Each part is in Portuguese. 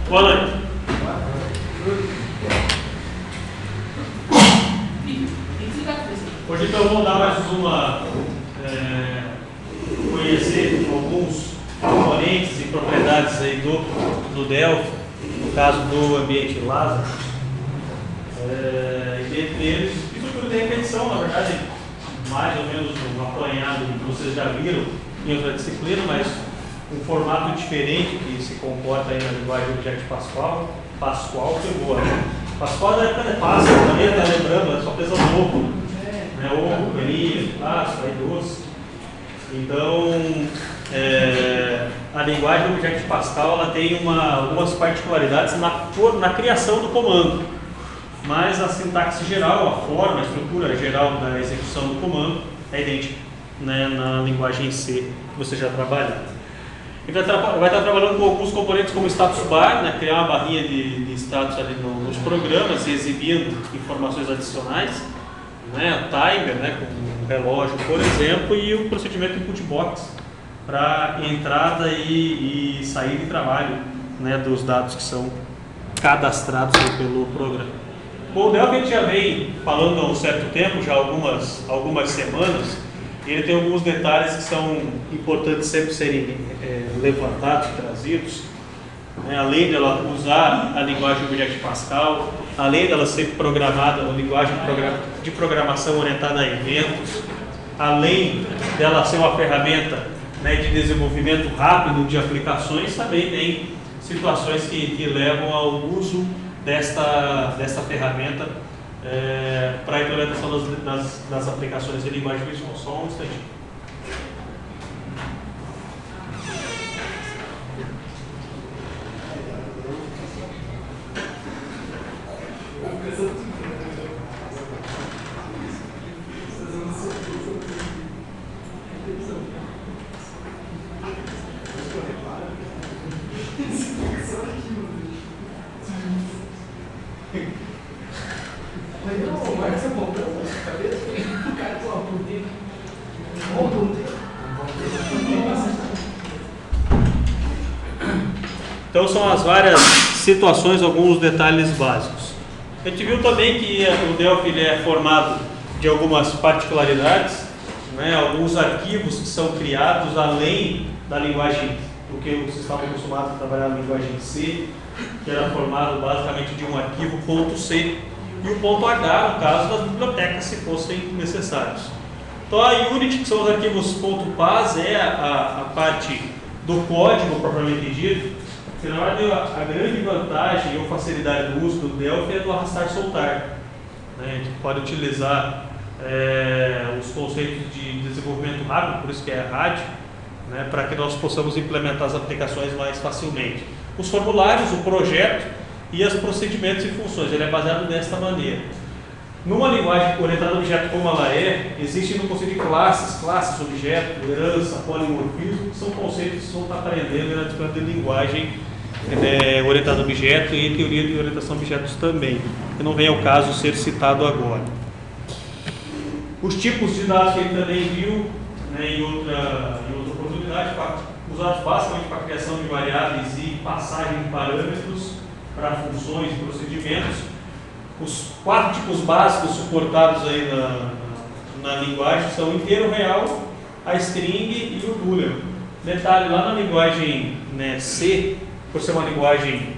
Boa noite. Hoje então eu vou dar mais uma, conhecer alguns componentes e propriedades aí do Delphi, no caso do ambiente Lázaro. E dentre eles, isso tudo tem repetição, na verdade, mais ou menos um apanhado que vocês já viram em outra disciplina, mas um formato diferente que se comporta aí na linguagem Object Pascal. Pascal foi boa, né? Pascal da época de Páscoa, também está lembrando, é só pesar um ovo, né? Ovo, pelinho, Páscoa, aí doce. Então, a linguagem Object Pascal ela tem algumas particularidades na criação do comando, mas a sintaxe geral, a forma, a estrutura geral da execução do comando é idêntica, né, na linguagem C que você já trabalha. E vai estar trabalhando com alguns componentes como status bar, né, criar uma barrinha de status ali nos programas, exibindo informações adicionais, né, timer, né, com um relógio, por exemplo, e o procedimento input box para entrada e saída de trabalho, né, dos dados que são cadastrados pelo programa. Bom, o Delphi a gente já vem falando há um certo tempo, já algumas semanas. Ele tem alguns detalhes que são importantes sempre serem levantados e trazidos, né? Além dela usar a linguagem Object Pascal, além dela ser programada na linguagem de programação orientada a eventos, além dela ser uma ferramenta, né, de desenvolvimento rápido de aplicações, também tem situações que levam ao uso desta ferramenta para a implementação das aplicações de linguagem visual. Só um instantinho. Então são as várias situações, alguns detalhes básicos. A gente viu também que o Delphi ele é formado de algumas particularidades, né, alguns arquivos que são criados além da linguagem, do que vocês estavam acostumados a trabalhar na linguagem C, que era formado basicamente de um arquivo .c e o .h, no caso das bibliotecas, se fossem necessários. Então a Unity, que são os arquivos .paz, é a parte do código propriamente dito. Na verdade, a grande vantagem ou facilidade do uso do Delphi é do arrastar-soltar. A gente pode utilizar os conceitos de desenvolvimento rápido, por isso que é RAD, né, para que nós possamos implementar as aplicações mais facilmente. Os formulários, o projeto e os procedimentos e funções, ele é baseado desta maneira. Numa linguagem orientada a objeto como ela existe no conceito de classes, objeto, herança, polimorfismo, que são conceitos que vão estar aprendendo na disciplina de linguagem orientada a objeto e teoria de orientação a objetos também, que não vem ao caso ser citado agora. Os tipos de dados que ele também viu, né, em outra oportunidade, usados basicamente para a criação de variáveis e passagem de parâmetros para funções e procedimentos. Os 4 tipos básicos suportados aí na linguagem são o inteiro real, a string e o boolean. Detalhe, lá na linguagem, né, C, por ser uma linguagem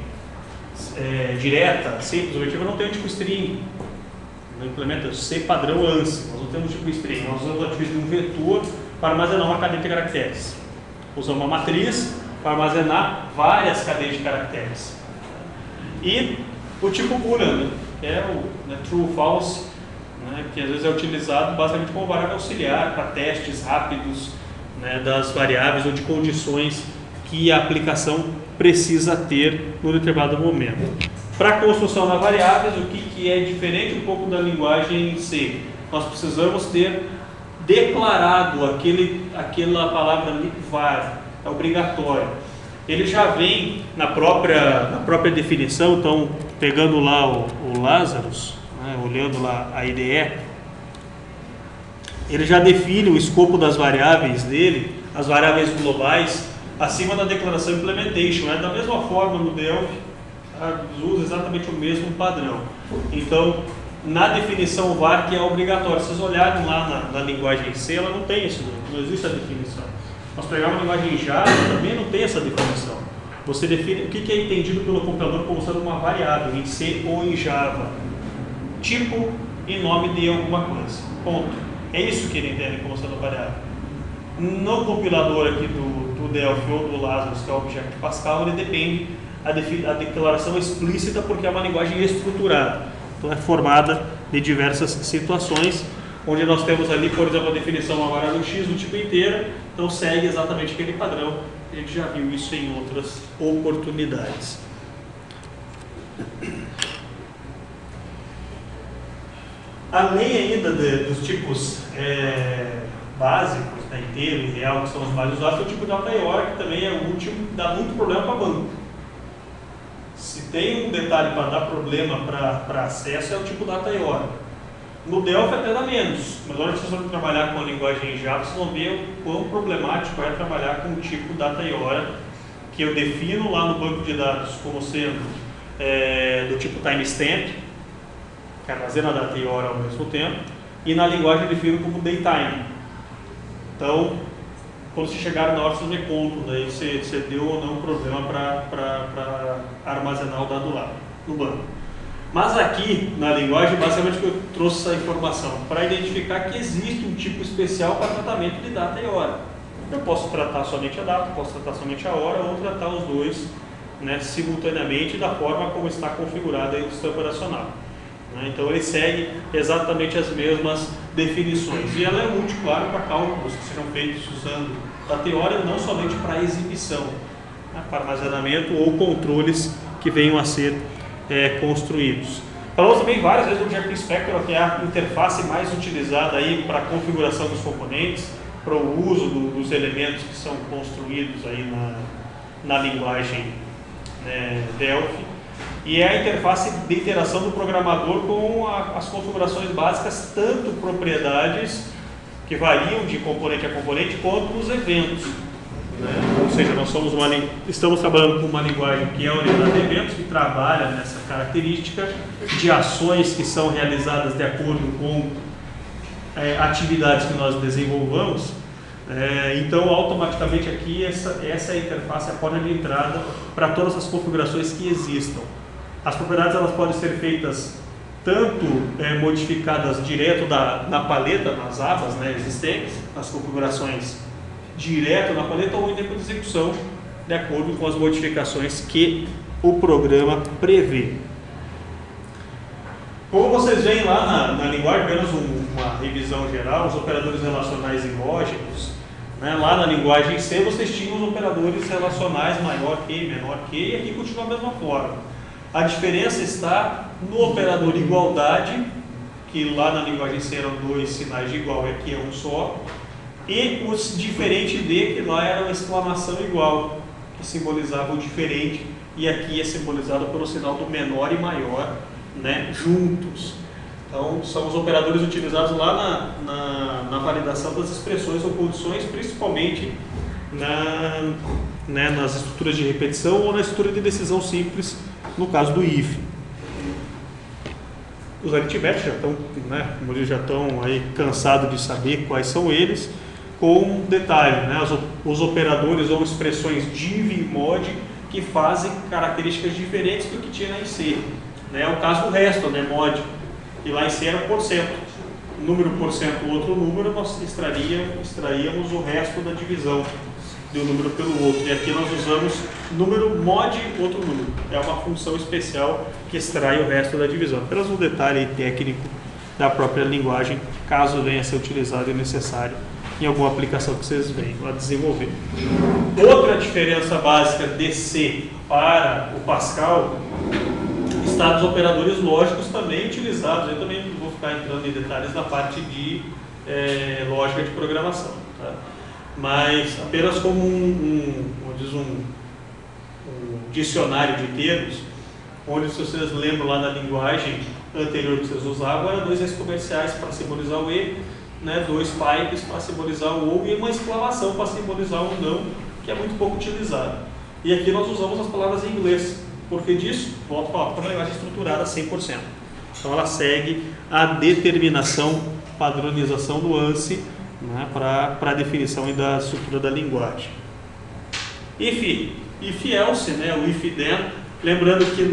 direta, simples, objetiva, não tem o tipo string. Não implementa C padrão ANSI, nós não temos o tipo string. Nós usamos a utilização de um vetor para armazenar uma cadeia de caracteres. Usamos uma matriz para armazenar várias cadeias de caracteres. E o tipo boolean, né, que é o true ou false, né, que às vezes é utilizado basicamente como variável auxiliar para testes rápidos, né, das variáveis ou de condições que a aplicação precisa ter no determinado momento. Para a construção das variáveis, o que é diferente um pouco da linguagem C? Nós precisamos ter declarado aquela palavra var, é obrigatório. Ele já vem na própria definição, então, pegando lá o Lazarus, né, olhando lá a IDE, ele já define o escopo das variáveis dele, as variáveis globais, acima da declaração implementation. Da mesma forma no Delphi, usa exatamente o mesmo padrão. Então, na definição var, que é obrigatório, se vocês olharem lá na linguagem C, ela não tem isso, não existe a definição. Nós pegamos a linguagem Java, também não tem essa definição. Você define o que é entendido pelo compilador como sendo uma variável, em C ou em Java. Tipo e nome de alguma coisa. Ponto. É isso que ele entende como sendo variável. No compilador aqui do Delphi ou do Lazarus, que é o Object Pascal, ele depende a declaração explícita, porque é uma linguagem estruturada. Então é formada de diversas situações, onde nós temos ali, por exemplo, a definição de uma variável x do tipo inteira, então segue exatamente aquele padrão. A gente já viu isso em outras oportunidades. Além ainda dos tipos básicos, inteiro e real, que são os mais usados, tem o tipo data IOR, que também é o último, dá muito problema para banco. Se tem um detalhe para dar problema para acesso, é o tipo data IOR. No Delphi até dá menos, mas na hora que vocês vão trabalhar com a linguagem Java, vocês vão ver o quão problemático é trabalhar com o tipo data IOR, que eu defino lá no banco de dados como sendo do tipo timestamp, que armazena a data IOR ao mesmo tempo, e na linguagem eu defino como daytime. Então, quando você chegar na hora, você vê quanto, daí você deu ou não problema para armazenar o dado lá no banco. Mas aqui, na linguagem, basicamente eu trouxe essa informação para identificar que existe um tipo especial para tratamento de data e hora. Eu posso tratar somente a data, posso tratar somente a hora, ou tratar os dois, né, simultaneamente da forma como está configurada aí o sistema operacional. Então ele segue exatamente as mesmas definições. E ela é útil, claro, para cálculos que sejam feitos usando data e hora, não somente para exibição, né, para armazenamento ou controles que venham a ser construídos. Falamos também várias vezes do Object Inspector, que é a interface mais utilizada aí para a configuração dos componentes, para o uso dos elementos que são construídos aí na linguagem Delphi. E é a interface de interação do programador com as configurações básicas, tanto propriedades que variam de componente a componente, quanto os eventos. Ou seja, nós estamos trabalhando com uma linguagem que é orientada a eventos, que trabalha nessa característica de ações que são realizadas de acordo com atividades que nós desenvolvamos. Então, automaticamente aqui, essa é a interface, a porta de entrada para todas as configurações que existam. As propriedades elas podem ser feitas tanto modificadas direto na paleta, nas abas existentes, nas configurações direto na paleta, ou em tempo de execução, de acordo com as modificações que o programa prevê. Como vocês veem lá na linguagem, apenas uma revisão geral, os operadores relacionais e lógicos, lá na linguagem C vocês tinham os operadores relacionais maior que, menor que, e aqui continua a mesma forma. A diferença está no operador igualdade, que lá na linguagem C eram dois sinais de igual, aqui é um só, e os diferente de, que lá era uma exclamação igual, que simbolizava o diferente, e aqui é simbolizado pelo sinal do menor e maior, juntos. Então, são os operadores utilizados lá na validação das expressões ou condições, principalmente nas estruturas de repetição ou na estrutura de decisão simples, no caso do if. Os aritméticos já estão, como eles já estão aí cansados de saber quais são eles, com um detalhe, os operadores ou expressões div e mod que fazem características diferentes do que tinha lá em C. É o caso do resto, mod, e lá em C era porcento. Número porcento, outro número, nós extraíamos o resto da divisão de um número pelo outro. E aqui nós usamos número mod, outro número. É uma função especial que extrai o resto da divisão. Apenas um detalhe técnico da própria linguagem, caso venha a ser utilizado e necessário em alguma aplicação que vocês venham a desenvolver. Outra diferença básica de C para o Pascal está nos operadores lógicos também utilizados. Eu também não vou ficar entrando em detalhes da parte de lógica de programação, tá? Mas apenas como um dicionário de termos, onde, se vocês lembram lá na linguagem, anterior que vocês usavam era 2 exponenciais para simbolizar o E, né, 2 pipes para simbolizar o OU e uma exclamação para simbolizar o não, que é muito pouco utilizado. E aqui nós usamos as palavras em inglês. Por que disso? Volto para uma linguagem estruturada 100%. Então ela segue a determinação, padronização do ANSI, né, para a definição e da estrutura da linguagem. If else, né, o if then, lembrando que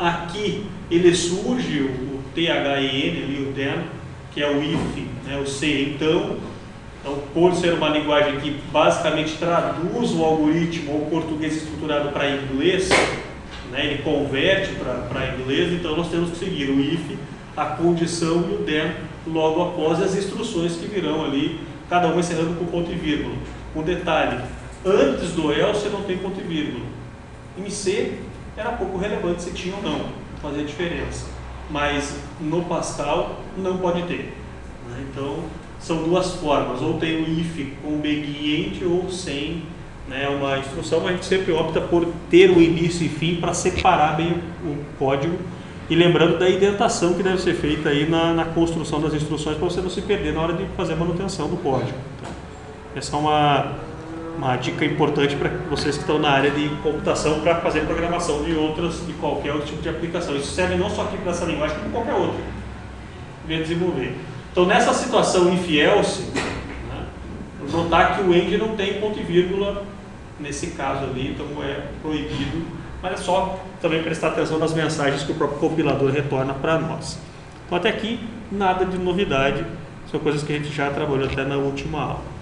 aqui ele surge o THEN ali, o then, que é o if, né, o se então, por ser uma linguagem que basicamente traduz o algoritmo ou português estruturado para inglês, né, ele converte para inglês, então nós temos que seguir o if, a condição e o then logo após as instruções que virão ali, cada uma encerrando com ponto e vírgula. Um detalhe, antes do else não tem ponto e vírgula. Em C era pouco relevante se tinha ou não, não fazia diferença. Mas no Pascal não pode ter. Né? Então são duas formas, ou tem o if com begin end ou sem, né, uma instrução, mas a gente sempre opta por ter o início e fim para separar bem o código. E lembrando da indentação que deve ser feita aí na construção das instruções para você não se perder na hora de fazer a manutenção do código. Então, essa é uma dica importante para vocês que estão na área de computação para fazer programação de qualquer outro tipo de aplicação. Isso serve não só aqui para essa linguagem, como qualquer outra que venha desenvolver. Então, nessa situação if else, né, notar que o end não tem ponto e vírgula nesse caso ali, então é proibido, mas é só também prestar atenção nas mensagens que o próprio compilador retorna para nós. Então, até aqui, nada de novidade, são coisas que a gente já trabalhou até na última aula.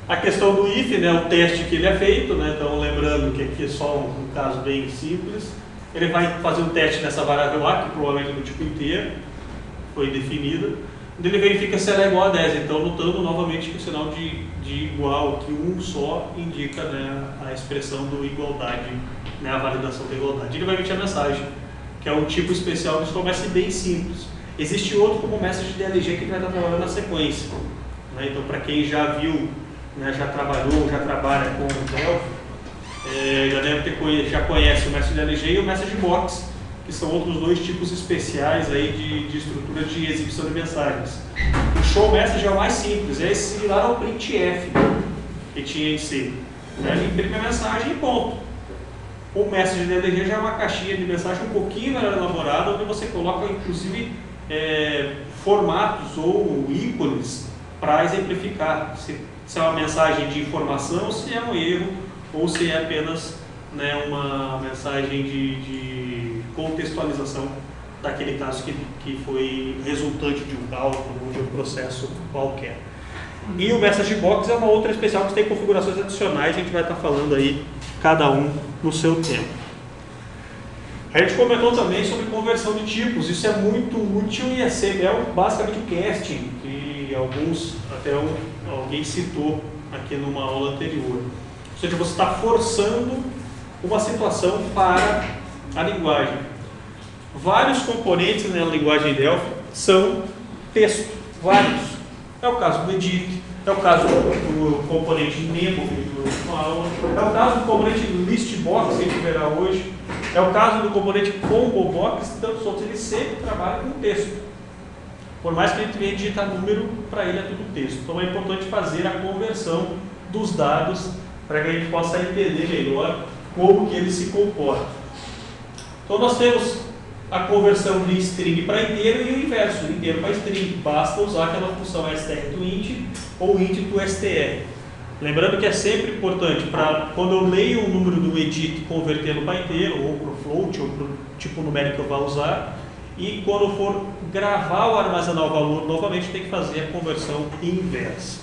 A questão do if, né, o teste que ele é feito, né, então lembrando que aqui é só um caso bem simples, ele vai fazer um teste nessa variável A, que provavelmente é do tipo inteiro, foi definida, onde ele verifica se ela é igual a 10, então notando novamente que o sinal de igual, que um só indica, né, a expressão do igualdade, né, a validação da igualdade. Ele vai emitir a mensagem, que é um tipo especial que começa bem simples. Existe outro como message DLG que vai estar trabalhando na sequência. Né, então para quem já viu, né, já trabalhou, já trabalha com o Delphi, já conhece o message DLG e o message box, que são outros 2 tipos especiais aí de estrutura de exibição de mensagens. O show message é o mais simples, é similar ao printf que tinha em C. Ele imprime a mensagem e ponto. O message DLG já é uma caixinha de mensagem um pouquinho melhor elaborada, onde você coloca inclusive formatos ou ícones para exemplificar se é uma mensagem de informação, se é um erro ou se é apenas, né, uma mensagem de contextualização daquele caso que foi resultante de um cálculo ou de um processo qualquer. E o Message Box é uma outra especial que tem configurações adicionais, a gente vai estar falando aí cada um no seu tempo. A gente comentou também sobre conversão de tipos, isso é muito útil e é basicamente o casting, que alguém citou aqui numa aula anterior. Ou seja, você está forçando uma situação para a linguagem. Vários componentes na linguagem Delphi são texto, vários. É o caso do edit, é o caso do componente Nemo, que a gente viu na aula, é o caso do componente listbox, que a gente verá hoje, é o caso do componente combobox, tantos outros, ele sempre trabalha com texto. Por mais que a gente venha digitar número, para ele é tudo texto. Então é importante fazer a conversão dos dados para que a gente possa entender melhor como que ele se comporta. Então nós temos a conversão de string para inteiro e o inverso, inteiro para string. Basta usar aquela função str to int ou int to str. Lembrando que é sempre importante, quando eu leio o número do edit, convertê-lo para inteiro, ou para o float, ou para o tipo numérico que eu vou usar. E quando for gravar ou armazenar o valor, novamente tem que fazer a conversão inversa.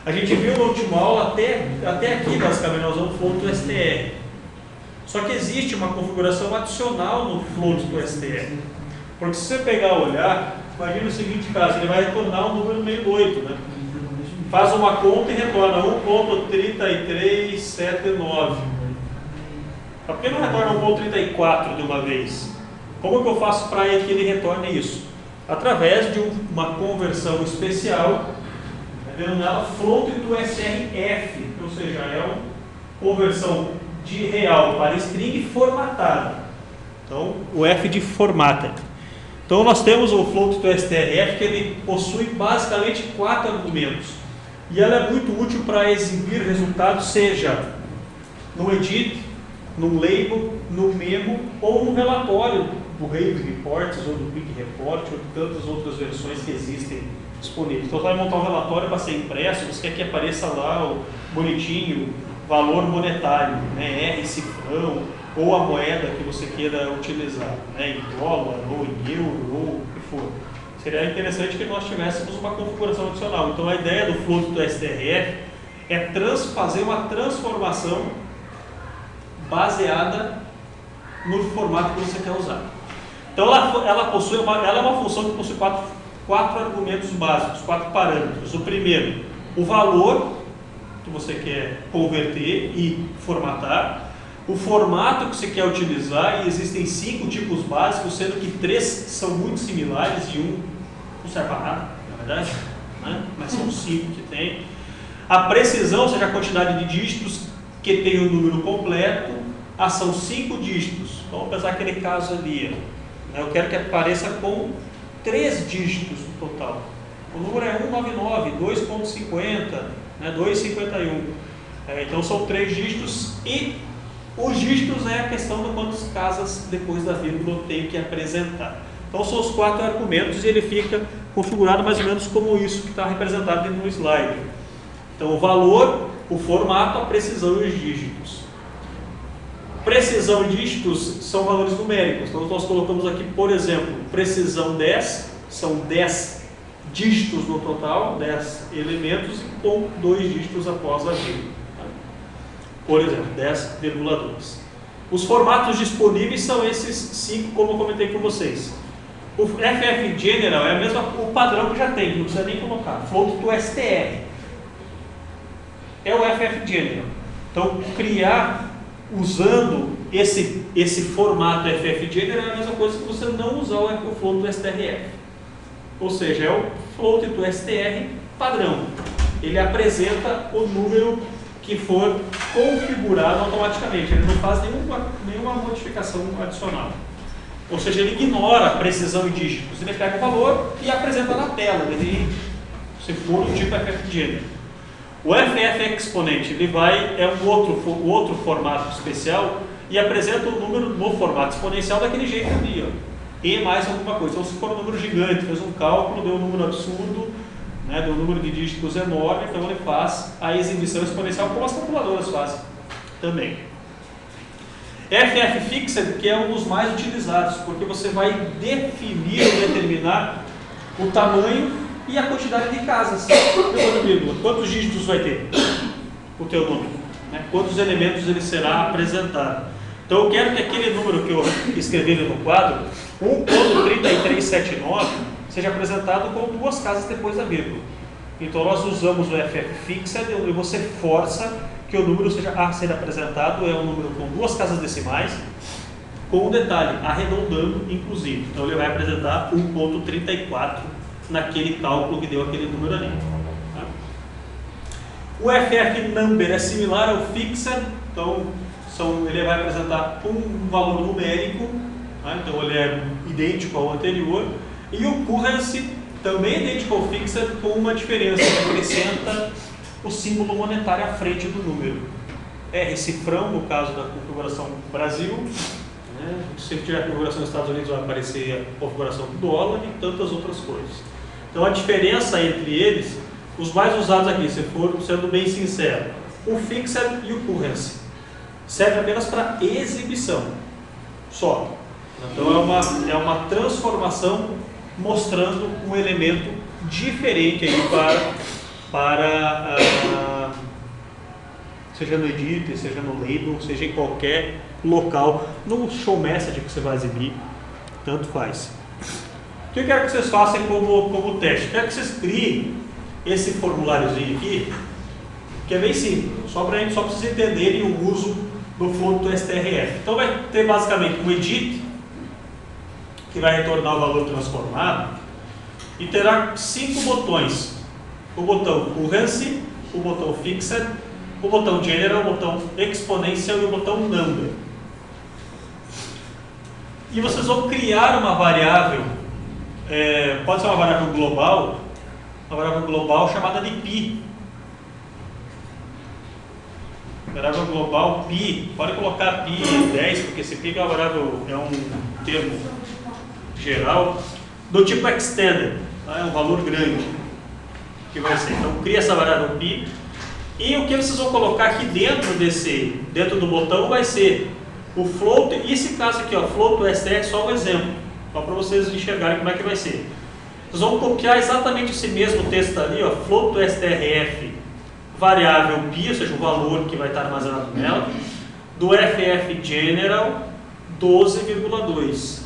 A gente viu na última aula, até aqui basicamente nós usamos float to str. Só que existe uma configuração adicional no float to str. Porque se você pegar e olhar, imagina o seguinte caso, ele vai retornar um número meio doido, né? Faz uma conta e retorna 1.3379. Por que não retorna 1.34 de uma vez? Como que eu faço para que ele retorne isso? Através de uma conversão especial, denominada float to srf, ou seja, é uma conversão de real para string formatada. Então, o F de Formatted. Então, nós temos o float do strf, que ele possui basicamente 4 argumentos. E ela é muito útil para exibir resultados, seja no edit, no label, no memo ou no relatório do Rave Reports ou do Quick Report ou de tantas outras versões que existem disponíveis. Então, você vai montar um relatório para ser impresso, você quer que apareça lá o bonitinho, valor monetário, né, R cifrão, ou a moeda que você queira utilizar, né, em dólar, ou em euro, ou o que for. Seria interessante que nós tivéssemos uma configuração adicional. Então, a ideia do float do STRF é fazer uma transformação baseada no formato que você quer usar. Então, ela é uma função que possui quatro argumentos básicos, 4 parâmetros. O primeiro, o valor que você quer converter e formatar. O formato que você quer utilizar, e existem 5 tipos básicos, sendo que 3 são muito similares e um não serve para nada, na verdade, né? Mas são 5 que tem. A precisão, ou seja, a quantidade de dígitos que tem o número completo. São 5 dígitos. Vamos pensar aquele caso ali. Eu quero que apareça com 3 dígitos no total. O número é 199, 2.50, né, 2,51. Então são 3 dígitos e os dígitos é a questão de quantas casas depois da vírgula eu tenho que apresentar. Então são os 4 argumentos e ele fica configurado mais ou menos como isso que está representado no slide. Então o valor, o formato, a precisão e os dígitos. Precisão e dígitos são valores numéricos. Então nós colocamos aqui, por exemplo, precisão 10, são 10 dígitos no total, 10 elementos com 2 dígitos após a vírgula. Por exemplo, 10,2. Os formatos disponíveis são esses 5, como eu comentei com vocês. O FF General é o padrão que já tem, não precisa nem colocar. Float do STR. É o FF General. Então, criar usando esse formato FF General é a mesma coisa que você não usar o float do STRF. Ou seja, é o float do STR padrão. Ele apresenta o número que for configurado automaticamente. Ele não faz nenhuma modificação adicional. Ou seja, ele ignora a precisão em dígitos. Ele pega o valor e apresenta na tela, se for o tipo FF General. O FF Exponent é um outro formato especial e apresenta o número no formato exponencial daquele jeito ali, ó. E mais alguma coisa. Então, se for um número gigante, fez um cálculo, deu um número absurdo, né, deu um número de dígitos enorme, então ele faz a exibição exponencial como as calculadoras fazem também. FF Fixed, que é um dos mais utilizados, porque você vai definir ou determinar o tamanho e a quantidade de casas. Quantos dígitos vai ter o teu número? Né? Quantos elementos ele será apresentado? Então eu quero que aquele número que eu escrevi ali no quadro, 1.3379, seja apresentado com 2 casas depois da vírgula. Então nós usamos o FF Fixed e você força que o número seja a ser apresentado, é um número com 2 casas decimais, com um detalhe, arredondando inclusive. Então ele vai apresentar 1.34 naquele cálculo que deu aquele número ali. Tá? O FF Number é similar ao Fixed, então ele vai apresentar um valor numérico, tá? Então ele é idêntico ao anterior, e o Currency também é idêntico ao Fixed, com uma diferença, que acrescenta o símbolo monetário à frente do número. R cifrão, no caso da configuração Brasil, né? Se tiver a configuração dos Estados Unidos vai aparecer a configuração do dólar e tantas outras coisas. Então a diferença entre eles, os mais usados aqui, se for sendo bem sincero, o Fixed e o Currency, serve apenas para exibição, só. Então é uma transformação mostrando um elemento diferente aí seja no edit, seja no label, seja em qualquer local, no show message que você vai exibir, tanto faz. O que eu quero que vocês façam como teste? Eu quero que vocês criem esse formuláriozinho aqui, que é bem simples, só para vocês entenderem o uso do float do STRF. Então vai ter basicamente um edit, que vai retornar o valor transformado, e terá 5 botões. O botão Currency, o botão Fixed, o botão General, o botão Exponential e o botão Number. E vocês vão criar uma variável, pode ser uma variável global chamada de pi. Variável global pi, pode colocar pi 10, porque esse pi é uma variável, é um termo geral, do tipo extended, tá? É um valor grande que vai ser. Então cria essa variável pi, e o que vocês vão colocar aqui dentro do botão vai ser o float, e esse caso aqui, ó, float str é só um exemplo, só para vocês enxergarem como é que vai ser. Vocês vão copiar exatamente esse mesmo texto ali, ó, float strf variável pi, ou seja, o valor que vai estar armazenado nela, do ff general 12,2.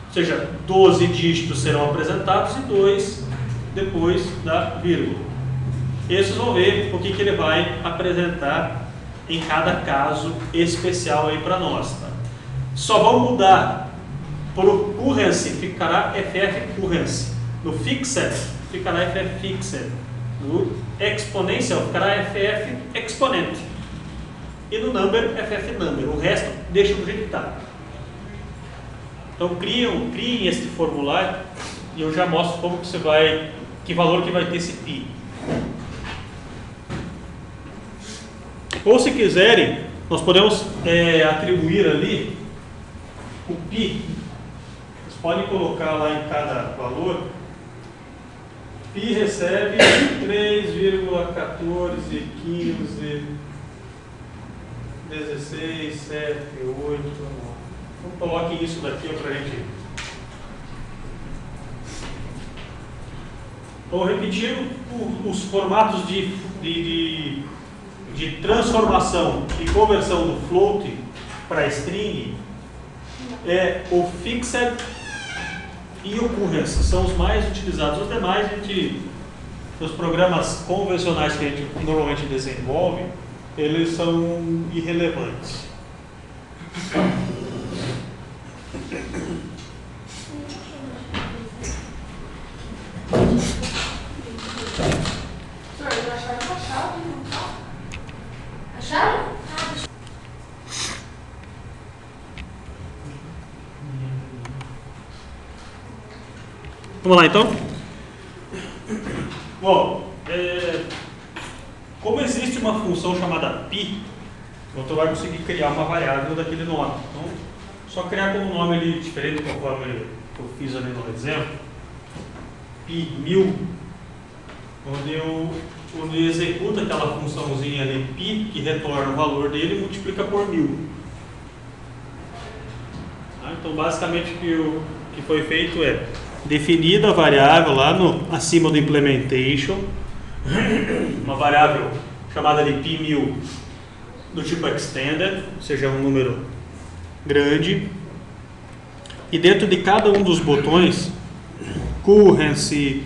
Ou seja, 12 dígitos serão apresentados e 2 depois da vírgula. E vocês vão ver o que ele vai apresentar em cada caso especial aí para nós. Tá? Só vão mudar para o currency, ficará ff currency. No fixed, ficará ff fixed. No exponencial, ficará ff exponent. E no number, ff number. O resto, deixa do jeito que está. Então criem este formulário e eu já mostro como que valor que vai ter esse pi. Ou se quiserem, nós podemos atribuir ali o pi. Vocês podem colocar lá em cada valor. Pi recebe 3,1415 16, 7, 8, 9. Então coloquem isso daqui para a gente. Então, repetindo, os formatos de transformação e conversão do float para string é o fixed e o currency, são os mais utilizados. Os demais, os programas convencionais que a gente normalmente desenvolve, eles são irrelevantes. Acharam? Vamos lá então? Bom, como existe uma função chamada pi, você vai conseguir criar uma variável daquele nome. Então, só criar com um nome ali diferente, conforme eu fiz ali no exemplo, pi 1000, onde executa aquela funçãozinha ali pi, que retorna o valor dele e multiplica por 1000. Então, basicamente, o que foi feito é definida a variável lá acima do implementation, uma variável chamada de pi1000 do tipo extended, ou seja, um número grande, e dentro de cada um dos botões, currency,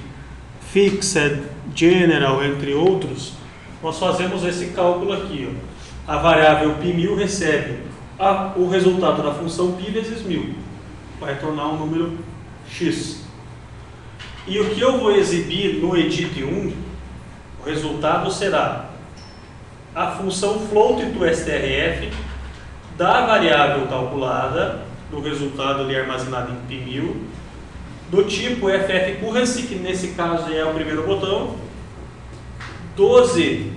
fixed, general, entre outros, nós fazemos esse cálculo aqui. Ó. A variável pi1000 recebe o resultado da função pi vezes 1000, vai retornar um número x. E o que eu vou exibir no edit 1, o resultado será a função float do strf da variável calculada, do resultado ali armazenado em pi1000, do tipo ff currency, que nesse caso é o primeiro botão, 12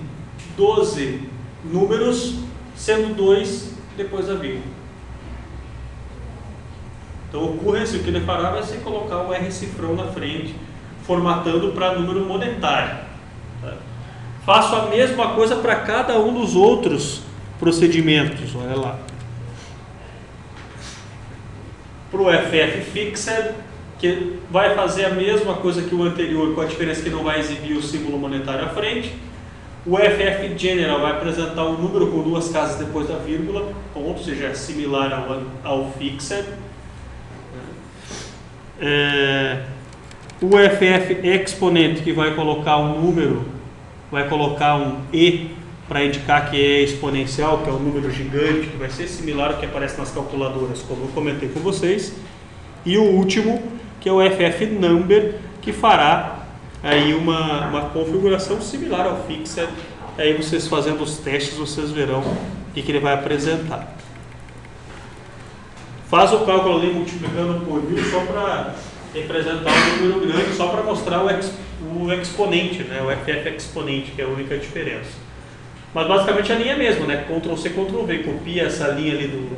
números, sendo 2 depois da vírgula. Então o currency, o que ele fará vai ser colocar o R cifrão na frente, formatando para número monetário. Tá? Faço a mesma coisa para cada um dos outros procedimentos, olha lá. Para o FF Fixed, que vai fazer a mesma coisa que o anterior, com a diferença que não vai exibir o símbolo monetário à frente. O FF General vai apresentar um número com 2 casas depois da vírgula, ponto, ou seja, é similar ao Fixed. O FF Exponent, que vai colocar um número, vai colocar um E para indicar que é exponencial, que é um número gigante, que vai ser similar ao que aparece nas calculadoras, como eu comentei com vocês. E o último, que é o FF Number, que fará aí uma configuração similar ao Fixed. Aí vocês fazendo os testes, vocês verão o que ele vai apresentar. faz o cálculo ali multiplicando por 1000 só para representar um número grande, só para mostrar o exponente, né? O FF exponente, que é a única diferença. Mas basicamente a linha é a mesma, né? Ctrl C, Ctrl V, copia essa linha ali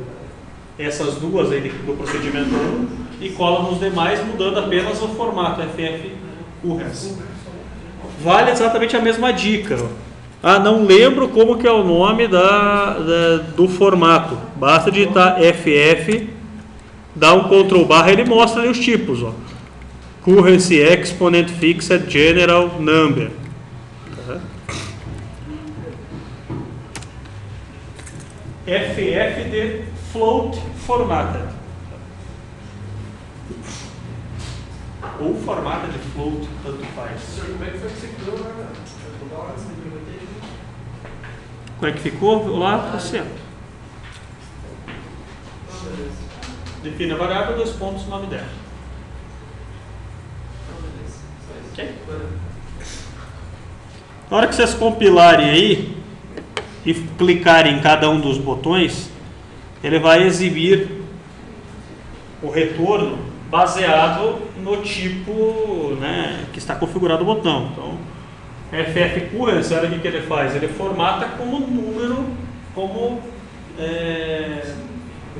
essas duas aí do procedimento 1 e cola nos demais, mudando apenas o formato FF Currents. Vale exatamente a mesma dica. Não lembro como que é o nome do formato. Basta digitar FF, dá um Ctrl barra, ele mostra ali os tipos. Ó. Currency, Exponent, Fixed, General, Number. FF de Float Formatted. Ou Formatted de Float, tanto faz. Como é que foi que você criou, né? Como é que ficou? Lá, tá certo. Define a variável, 2 pontos, nome dela. Ok? Na hora que vocês compilarem aí e clicarem em cada um dos botões, ele vai exibir o retorno baseado no tipo, né, que está configurado o botão. Então, FF Currency, olha o que ele faz. Ele formata como número, como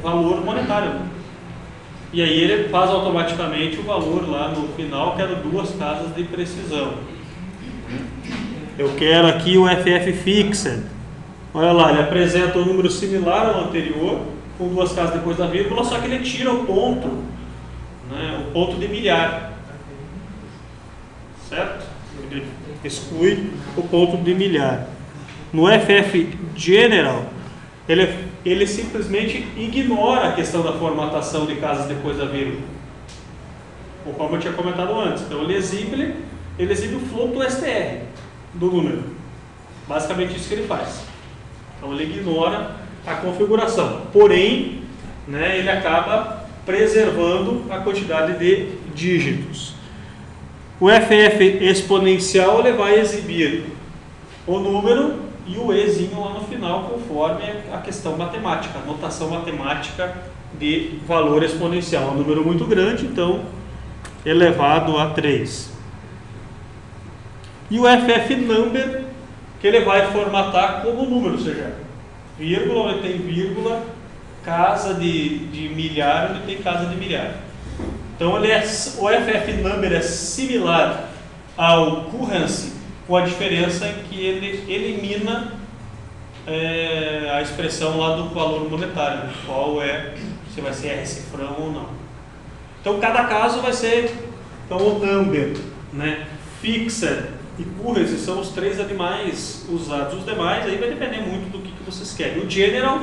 valor monetário. E aí ele faz automaticamente o valor lá no final, quero 2 casas de precisão. Eu quero aqui o FF Fixed. Olha lá, ele apresenta um número similar ao anterior, com 2 casas depois da vírgula, só que ele tira o ponto, né, o ponto de milhar. Certo? Ele exclui o ponto de milhar. No FF General, ele simplesmente ignora a questão da formatação de casas depois da vírgula, conforme eu tinha comentado antes. Então ele exibe o float do STR do número. Basicamente isso que ele faz. Então ele ignora a configuração, porém, né, ele acaba preservando a quantidade de dígitos. O FF exponencial ele vai exibir o número e o Ezinho lá no final, conforme a questão matemática, a notação matemática de valor exponencial. É um número muito grande, então elevado a 3. E o FF number, que ele vai formatar como número, ou seja, vírgula onde tem vírgula, casa de milhar onde tem casa de milhar. Então o FF number é similar ao currency, com a diferença em que ele elimina a expressão lá do valor monetário, qual é, se vai ser R cifrão ou não. Então cada caso vai ser, então o number, né, fixed e currency são os 3 animais usados. Os demais aí vai depender muito do que vocês querem. O general,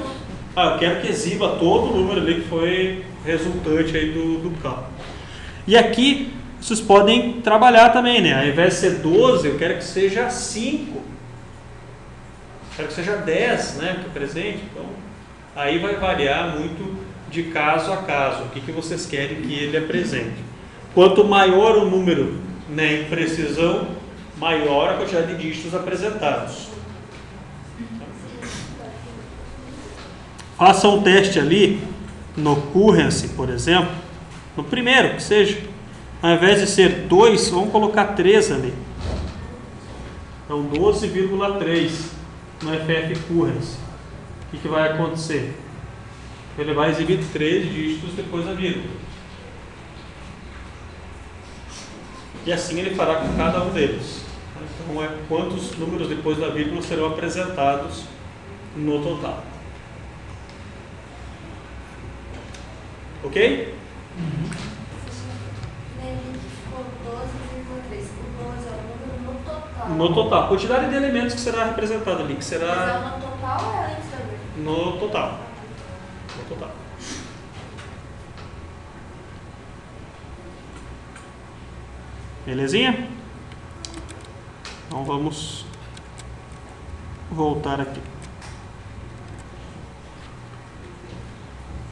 eu quero que exiba todo o número ali que foi resultante aí do cálculo. E aqui vocês podem trabalhar também, né? Ao invés de ser 12, eu quero que seja 5. Quero que seja 10, né? Que é presente. Então, aí vai variar muito de caso a caso. O que vocês querem que ele apresente. Quanto maior o número, né, em precisão, maior a quantidade de dígitos apresentados. Faça um teste ali no currency, por exemplo, no primeiro que seja, ao invés de ser 2, vamos colocar 3 ali. Então 12,3 no FF currency. O que vai acontecer? Ele vai exibir 3 dígitos depois da vírgula. E assim ele fará com cada um deles. Então quantos números depois da vírgula serão apresentados no total. Ok? Ficou 12,3. O 12 é o número no total. No total. A quantidade de elementos que será representada ali, que será... Mas é no total ou é além também? No total. No total. Belezinha? Então vamos voltar aqui.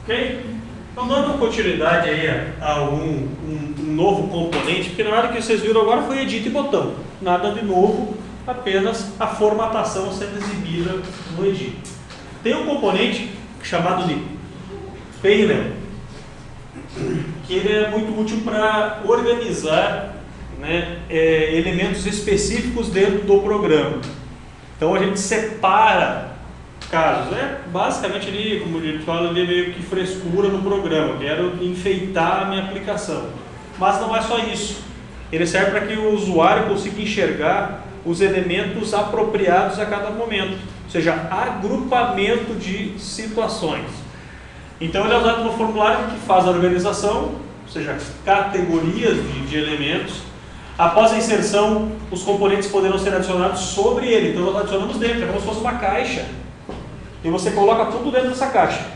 Ok? Então dando continuidade aí a um novo componente, porque nada que vocês viram agora foi edit e botão. Nada de novo, apenas a formatação sendo exibida no edit. Tem um componente chamado de Parallel, que ele é muito útil para organizar, né, elementos específicos dentro do programa. Então a gente separa casos, basicamente ele, como a gente fala, ele é meio que frescura no programa, quero enfeitar a minha aplicação. Mas não é só isso, ele serve para que o usuário consiga enxergar os elementos apropriados a cada momento, ou seja, agrupamento de situações. Então ele é usado no formulário que faz a organização, ou seja, categorias de elementos. Após a inserção, os componentes poderão ser adicionados sobre ele, então nós adicionamos dentro, é como se fosse uma caixa, e você coloca tudo dentro dessa caixa.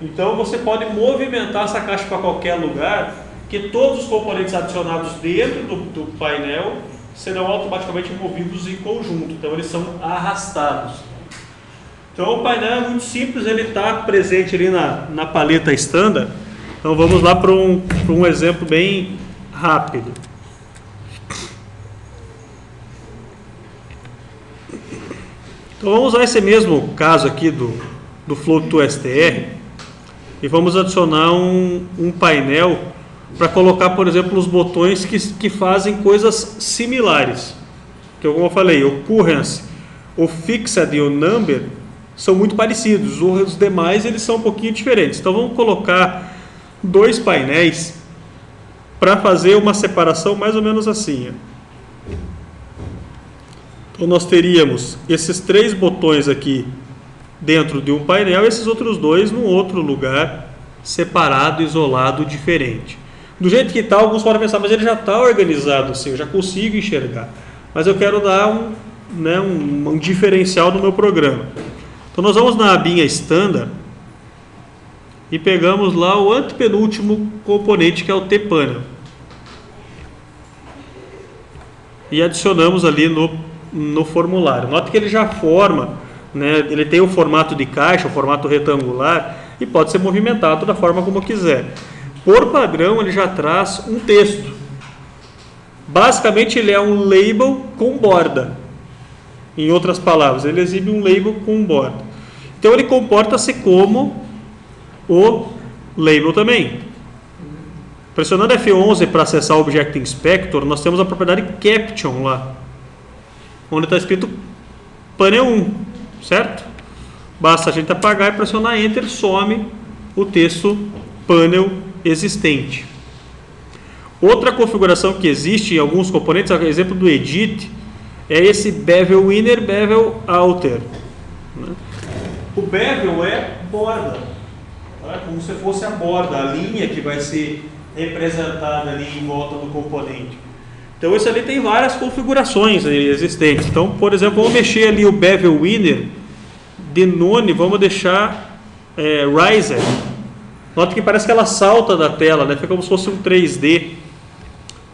Então você pode movimentar essa caixa para qualquer lugar, que todos os componentes adicionados dentro do painel serão automaticamente movidos em conjunto, então eles são arrastados. Então o painel é muito simples, ele está presente ali na paleta standard. Então vamos lá para um exemplo bem rápido. Então vamos usar esse mesmo caso aqui do Flow2STR e vamos adicionar um painel para colocar, por exemplo, os botões que fazem coisas similares. Que, como eu falei, o Currency, o Fixed e o Number são muito parecidos, os demais eles são um pouquinho diferentes. Então vamos colocar dois painéis para fazer uma separação mais ou menos assim. Então nós teríamos esses 3 botões aqui dentro de um painel e esses outros 2 num outro lugar separado, isolado, diferente. Do jeito que está, alguns podem pensar, mas ele já está organizado assim, eu já consigo enxergar. Mas eu quero dar um diferencial no meu programa. Então nós vamos na abinha Standard e pegamos lá o antepenúltimo componente, que é o T-Panel. E adicionamos ali no formulário. Note que ele já forma, né, ele tem o formato de caixa, o formato retangular, e pode ser movimentado da forma como quiser. Por padrão, ele já traz um texto. Basicamente, ele é um label com borda. Em outras palavras, ele exibe um label com borda. Então, ele comporta-se como o label também. Pressionando F11 para acessar o Object Inspector, nós temos a propriedade Caption lá, onde está escrito Panel 1, certo? Basta a gente apagar e pressionar Enter, some o texto Panel existente. Outra configuração que existe em alguns componentes, exemplo do Edit, é esse Bevel Inner, Bevel Outer. O Bevel é borda, tá? Como se fosse a borda, a linha que vai ser representada ali em volta do componente. Então isso ali tem várias configurações existentes. Então, por exemplo, vamos mexer ali o Bevel Inner, de none, vamos deixar Riser. Nota que parece que ela salta da tela, né? Fica como se fosse um 3D.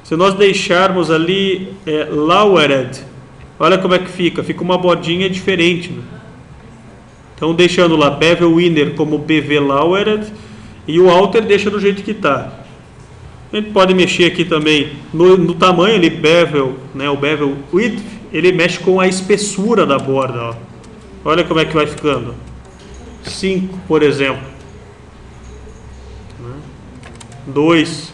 Se nós deixarmos ali Lowered, olha como é que fica uma bordinha diferente, né? Então deixando lá Bevel Inner como BV Lowered e o Outer deixa do jeito que está. A gente pode mexer aqui também no tamanho ali, Bevel, né? O Bevel Width, ele mexe com a espessura da borda, ó. Olha como é que vai ficando. 5, por exemplo. 2.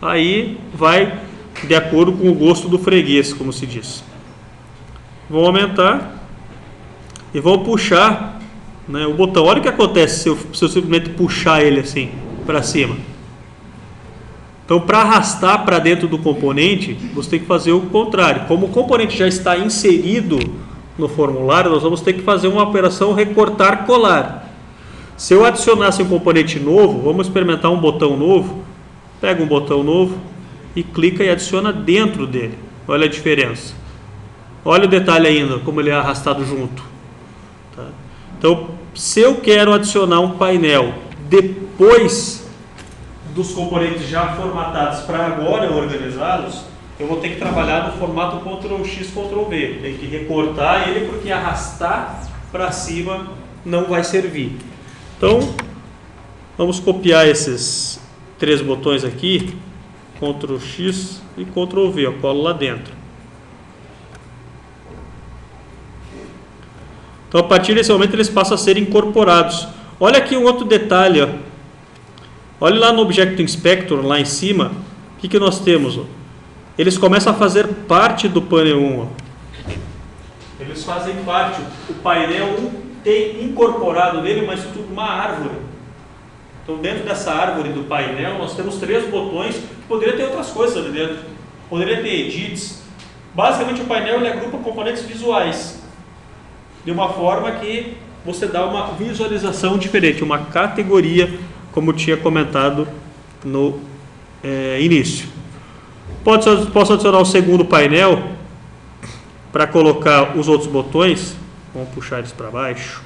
Aí vai de acordo com o gosto do freguês, como se diz. Vou aumentar e vou puxar, né, o botão. Olha o que acontece se eu simplesmente puxar ele assim para cima. Então, para arrastar para dentro do componente, você tem que fazer o contrário. Como o componente já está inserido no formulário, nós vamos ter que fazer uma operação recortar-colar. Se eu adicionasse um componente novo, vamos experimentar um botão novo. Pega um botão novo e clica e adiciona dentro dele. Olha a diferença. Olha o detalhe ainda, como ele é arrastado junto. Tá? Então, se eu quero adicionar um painel depois dos componentes já formatados para agora organizados, eu vou ter que trabalhar no formato Ctrl+X, Ctrl+V. Tem que recortar ele, porque arrastar para cima não vai servir. Então, vamos copiar esses 3 botões aqui, Ctrl+X e Ctrl+V, eu colo lá dentro. Então, a partir desse momento, eles passam a ser incorporados. Olha aqui um outro detalhe, ó. Olhe lá no Object Inspector, lá em cima, o que nós temos? Ó? Eles começam a fazer parte do painel 1. Ó. Eles fazem parte. O painel 1 tem incorporado nele uma estrutura, uma árvore. Então, dentro dessa árvore do painel, nós temos 3 botões, que poderia ter outras coisas ali dentro. Poderia ter edits. Basicamente, o painel ele agrupa componentes visuais, de uma forma que você dá uma visualização diferente, uma categoria, como tinha comentado no início. Posso adicionar o segundo painel para colocar os outros botões. Vamos puxar eles para baixo.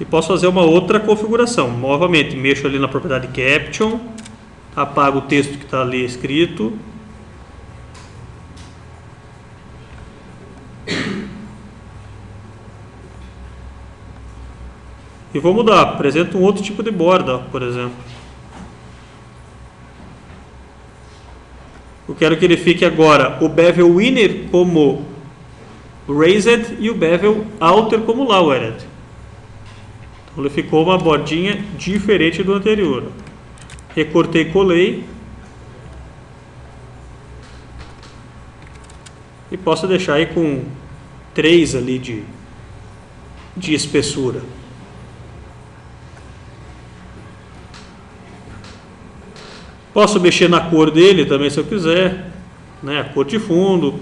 E posso fazer uma outra configuração. Novamente, mexo ali na propriedade Caption, apago o texto que está ali escrito. E vou mudar, apresento um outro tipo de borda, por exemplo. Eu quero que ele fique agora o bevel inner como raised e o bevel outer como lowered. Então ele ficou uma bordinha diferente do anterior. Recortei e colei. E posso deixar aí com 3 ali de espessura. Posso mexer na cor dele também se eu quiser, né? A cor de fundo.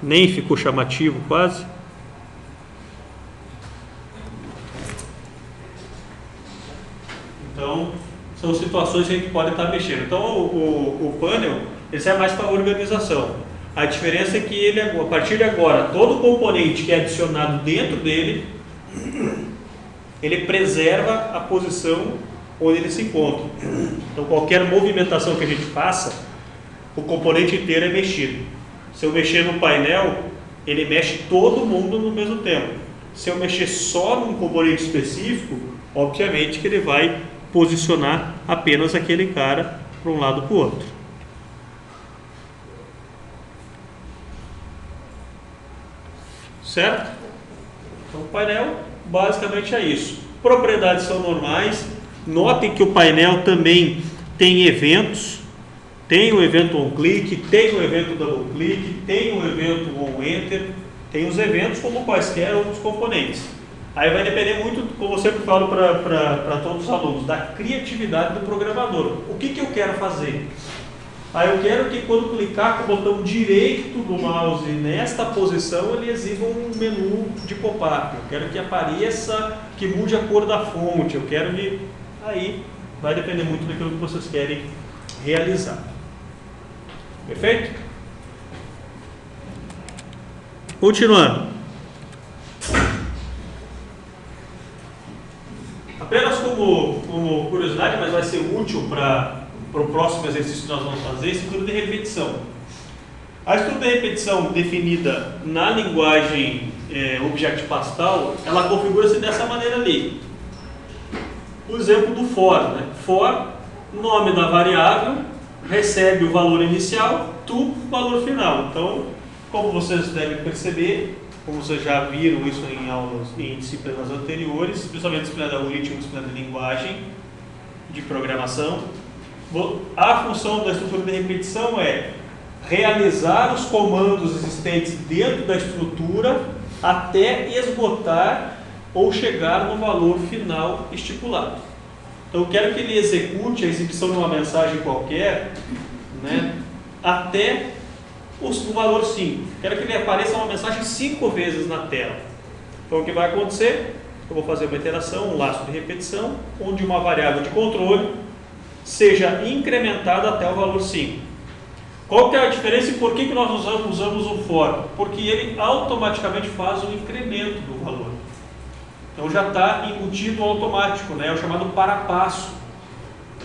Nem ficou chamativo quase. Então, são situações que a gente pode estar mexendo. Então, o panel, ele serve mais para organização. A diferença é que ele, a partir de agora, todo componente que é adicionado dentro dele, ele preserva a posição onde ele se encontra. Então, qualquer movimentação que a gente faça, o componente inteiro é mexido. Se eu mexer no painel, ele mexe todo mundo no mesmo tempo. Se eu mexer só num componente específico, obviamente que ele vai posicionar apenas aquele cara para um lado para o outro. Certo? Então, o painel basicamente é isso. Propriedades são normais. Notem que o painel também tem eventos. Tem o evento onClick, tem o evento doubleclick, tem o evento onEnter. Tem os eventos como quaisquer outros componentes. Aí vai depender muito, como eu sempre falo para todos os alunos, da criatividade do programador. O que eu quero fazer? Aí eu quero que quando clicar com o botão direito do mouse nesta posição, ele exiba um menu de pop-up. Eu quero que apareça, que mude a cor da fonte. Eu quero que... Aí vai depender muito daquilo que vocês querem realizar. Perfeito? Continuando. Apenas como curiosidade, mas vai ser útil para o próximo exercício que nós vamos fazer, estrutura de repetição. A estrutura de repetição definida na linguagem Object Pascal, ela configura-se dessa maneira ali. O exemplo do for, né? For, nome da variável, recebe o valor inicial, to, valor final. Então, como vocês devem perceber, como vocês já viram isso em aulas, em disciplinas anteriores, principalmente disciplina de algoritmo, disciplina de linguagem de programação, a função da estrutura de repetição é realizar os comandos existentes dentro da estrutura até esgotar ou chegar no valor final estipulado. Então, eu quero que ele execute a exibição de uma mensagem qualquer, né, até o valor 5. Quero que ele apareça uma mensagem 5 vezes na tela. Então, o que vai acontecer? Eu vou fazer uma iteração, um laço de repetição, onde uma variável de controle seja incrementada até o valor 5. Qual que é a diferença e por que nós usamos o for? Porque ele automaticamente faz o incremento do valor. Então já está embutido automático, né? É o chamado parapasso.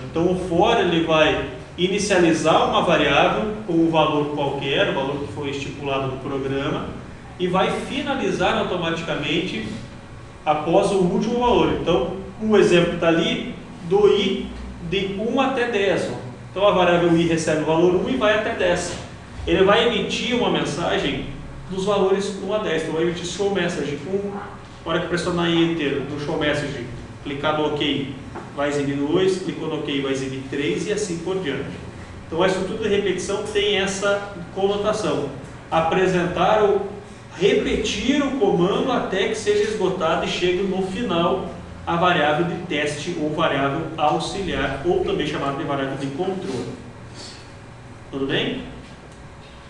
Então o for ele vai inicializar uma variável com um valor qualquer, o valor que foi estipulado no programa, e vai finalizar automaticamente após o último valor. Então o exemplo está ali do i de 1 até 10. Então a variável i recebe o valor 1 e vai até 10. Ele vai emitir uma mensagem dos valores 1 a 10. Então vai emitir show message 1, na hora que pressionar Enter no show message, clicar no OK, vai exibir 2, clicou no OK, vai exibir 3 e assim por diante. Então a estrutura de repetição tem essa conotação: apresentar ou repetir o comando até que seja esgotado e chegue no final a variável de teste ou variável auxiliar, ou também chamada de variável de controle. Tudo bem?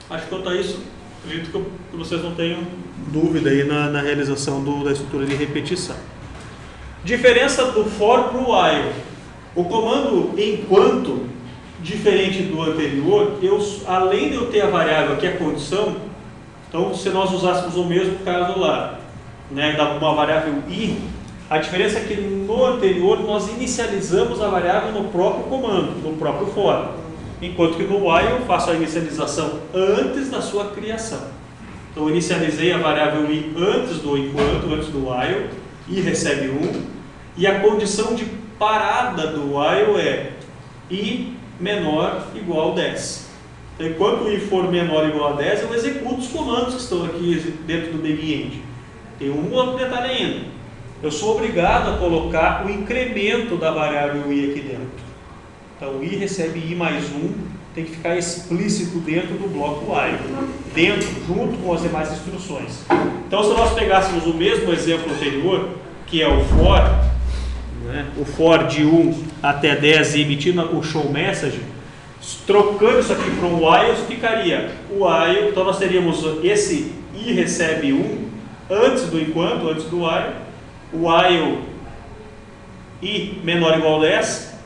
Acho que quanto a isso, acredito que vocês não tenham dúvida aí na realização da estrutura de repetição. Diferença do for para o while. O comando enquanto, diferente do anterior, além de eu ter a variável aqui, a condição, então se nós usássemos o mesmo caso lá, né, uma variável i, a diferença é que no anterior nós inicializamos a variável no próprio comando, no próprio for, enquanto que no while eu faço a inicialização antes da sua criação. Então eu inicializei a variável i antes do enquanto, antes do while, i recebe 1, e a condição de parada do while é i menor igual a 10. Então, enquanto o i for menor ou igual a 10, eu executo os comandos que estão aqui dentro do begin. Tem um outro detalhe ainda. Eu sou obrigado a colocar o incremento da variável i aqui dentro. Então, i recebe i mais 1, tem que ficar explícito dentro do bloco while, junto com as demais instruções. Então, se nós pegássemos o mesmo exemplo anterior, que é o for, né, o for de 1 até 10 e emitindo o show message, trocando isso aqui para um while, ficaria o while. Então nós teríamos esse i recebe 1 antes do enquanto, antes do while i menor ou igual a 10,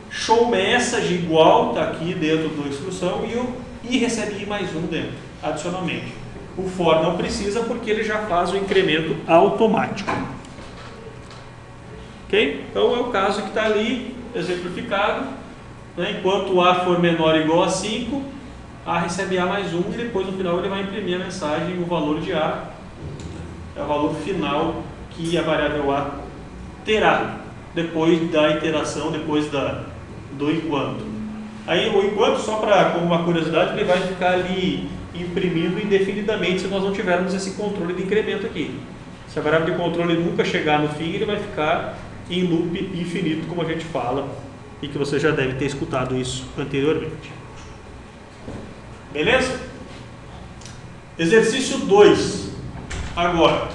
show message igual, está aqui dentro da instrução, e o i recebe i mais 1 dentro, adicionalmente. O for não precisa porque ele já faz o incremento automático. Ok? Então é o caso que está ali exemplificado, né? Enquanto a for menor ou igual a 5, a recebe a mais 1 e depois no final ele vai imprimir a mensagem, o valor de a é o valor final que a variável a terá depois da iteração, depois do enquanto. Aí o enquanto, só como uma curiosidade, ele vai ficar ali imprimindo indefinidamente se nós não tivermos esse controle de incremento aqui. Se a variável de controle nunca chegar no fim, ele vai ficar em loop infinito, como a gente fala, e que você já deve ter escutado isso anteriormente. Beleza? Exercício 2. Agora,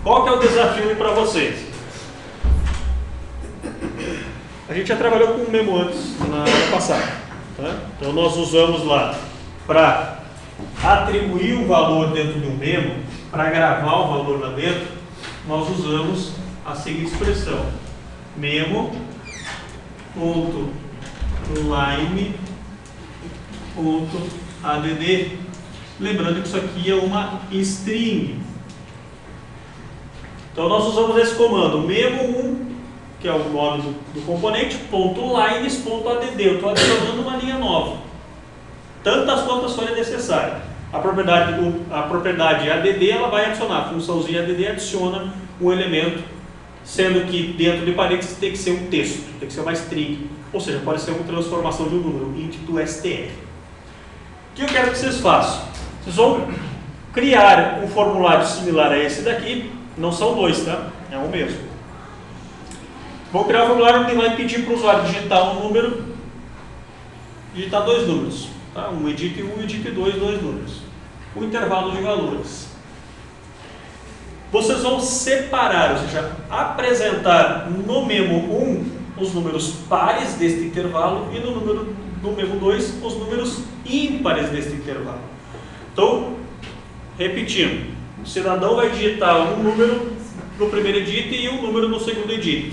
qual que é o desafio para vocês? A gente já trabalhou com o memo antes, na aula passada. Tá? Então nós usamos lá para atribuir o valor dentro de um memo, para gravar o valor lá dentro, nós usamos a seguinte expressão: memo.line.add. Lembrando que isso aqui é uma string. Então nós usamos esse comando memo1, que é o nome do componente, .lines.add. Eu estou adicionando uma linha nova, tantas quantas forem necessárias. A propriedade add, ela vai adicionar, a funçãozinha add adiciona um elemento, sendo que dentro de parênteses tem que ser um texto, tem que ser uma string, ou seja, pode ser uma transformação de um número, int to str. O que eu quero que vocês façam? Vocês vão criar um formulário similar a esse daqui, não são dois, tá? É um mesmo. Vou criar um formulário onde vai pedir para o usuário digitar um número, digitar dois números, tá? Um edit 1 e edit 2, dois números. O intervalo de valores. Vocês vão separar, ou seja, apresentar no memo 1 os números pares deste intervalo e no memo 2 os números ímpares deste intervalo. Então, repetindo, o cidadão vai digitar um número no primeiro edit e um número no segundo edit.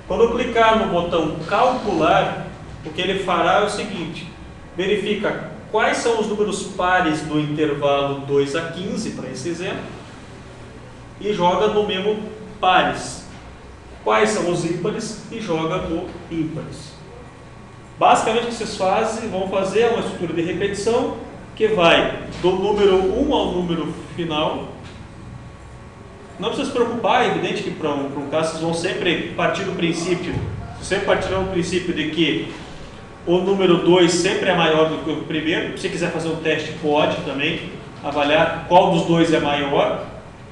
Quando eu clicar no botão calcular, o que ele fará é o seguinte: verifica quais são os números pares do intervalo 2 a 15, para esse exemplo, e joga no memo pares. Quais são os ímpares e joga no ímpares. Basicamente o que vocês vão fazer é uma estrutura de repetição que vai do número 1 ao número final. Não precisa se preocupar, é evidente que para um caso vocês vão sempre partir do princípio, de que o número 2 sempre é maior do que o primeiro. Se você quiser fazer um teste, pode também. avaliar qual dos dois é maior,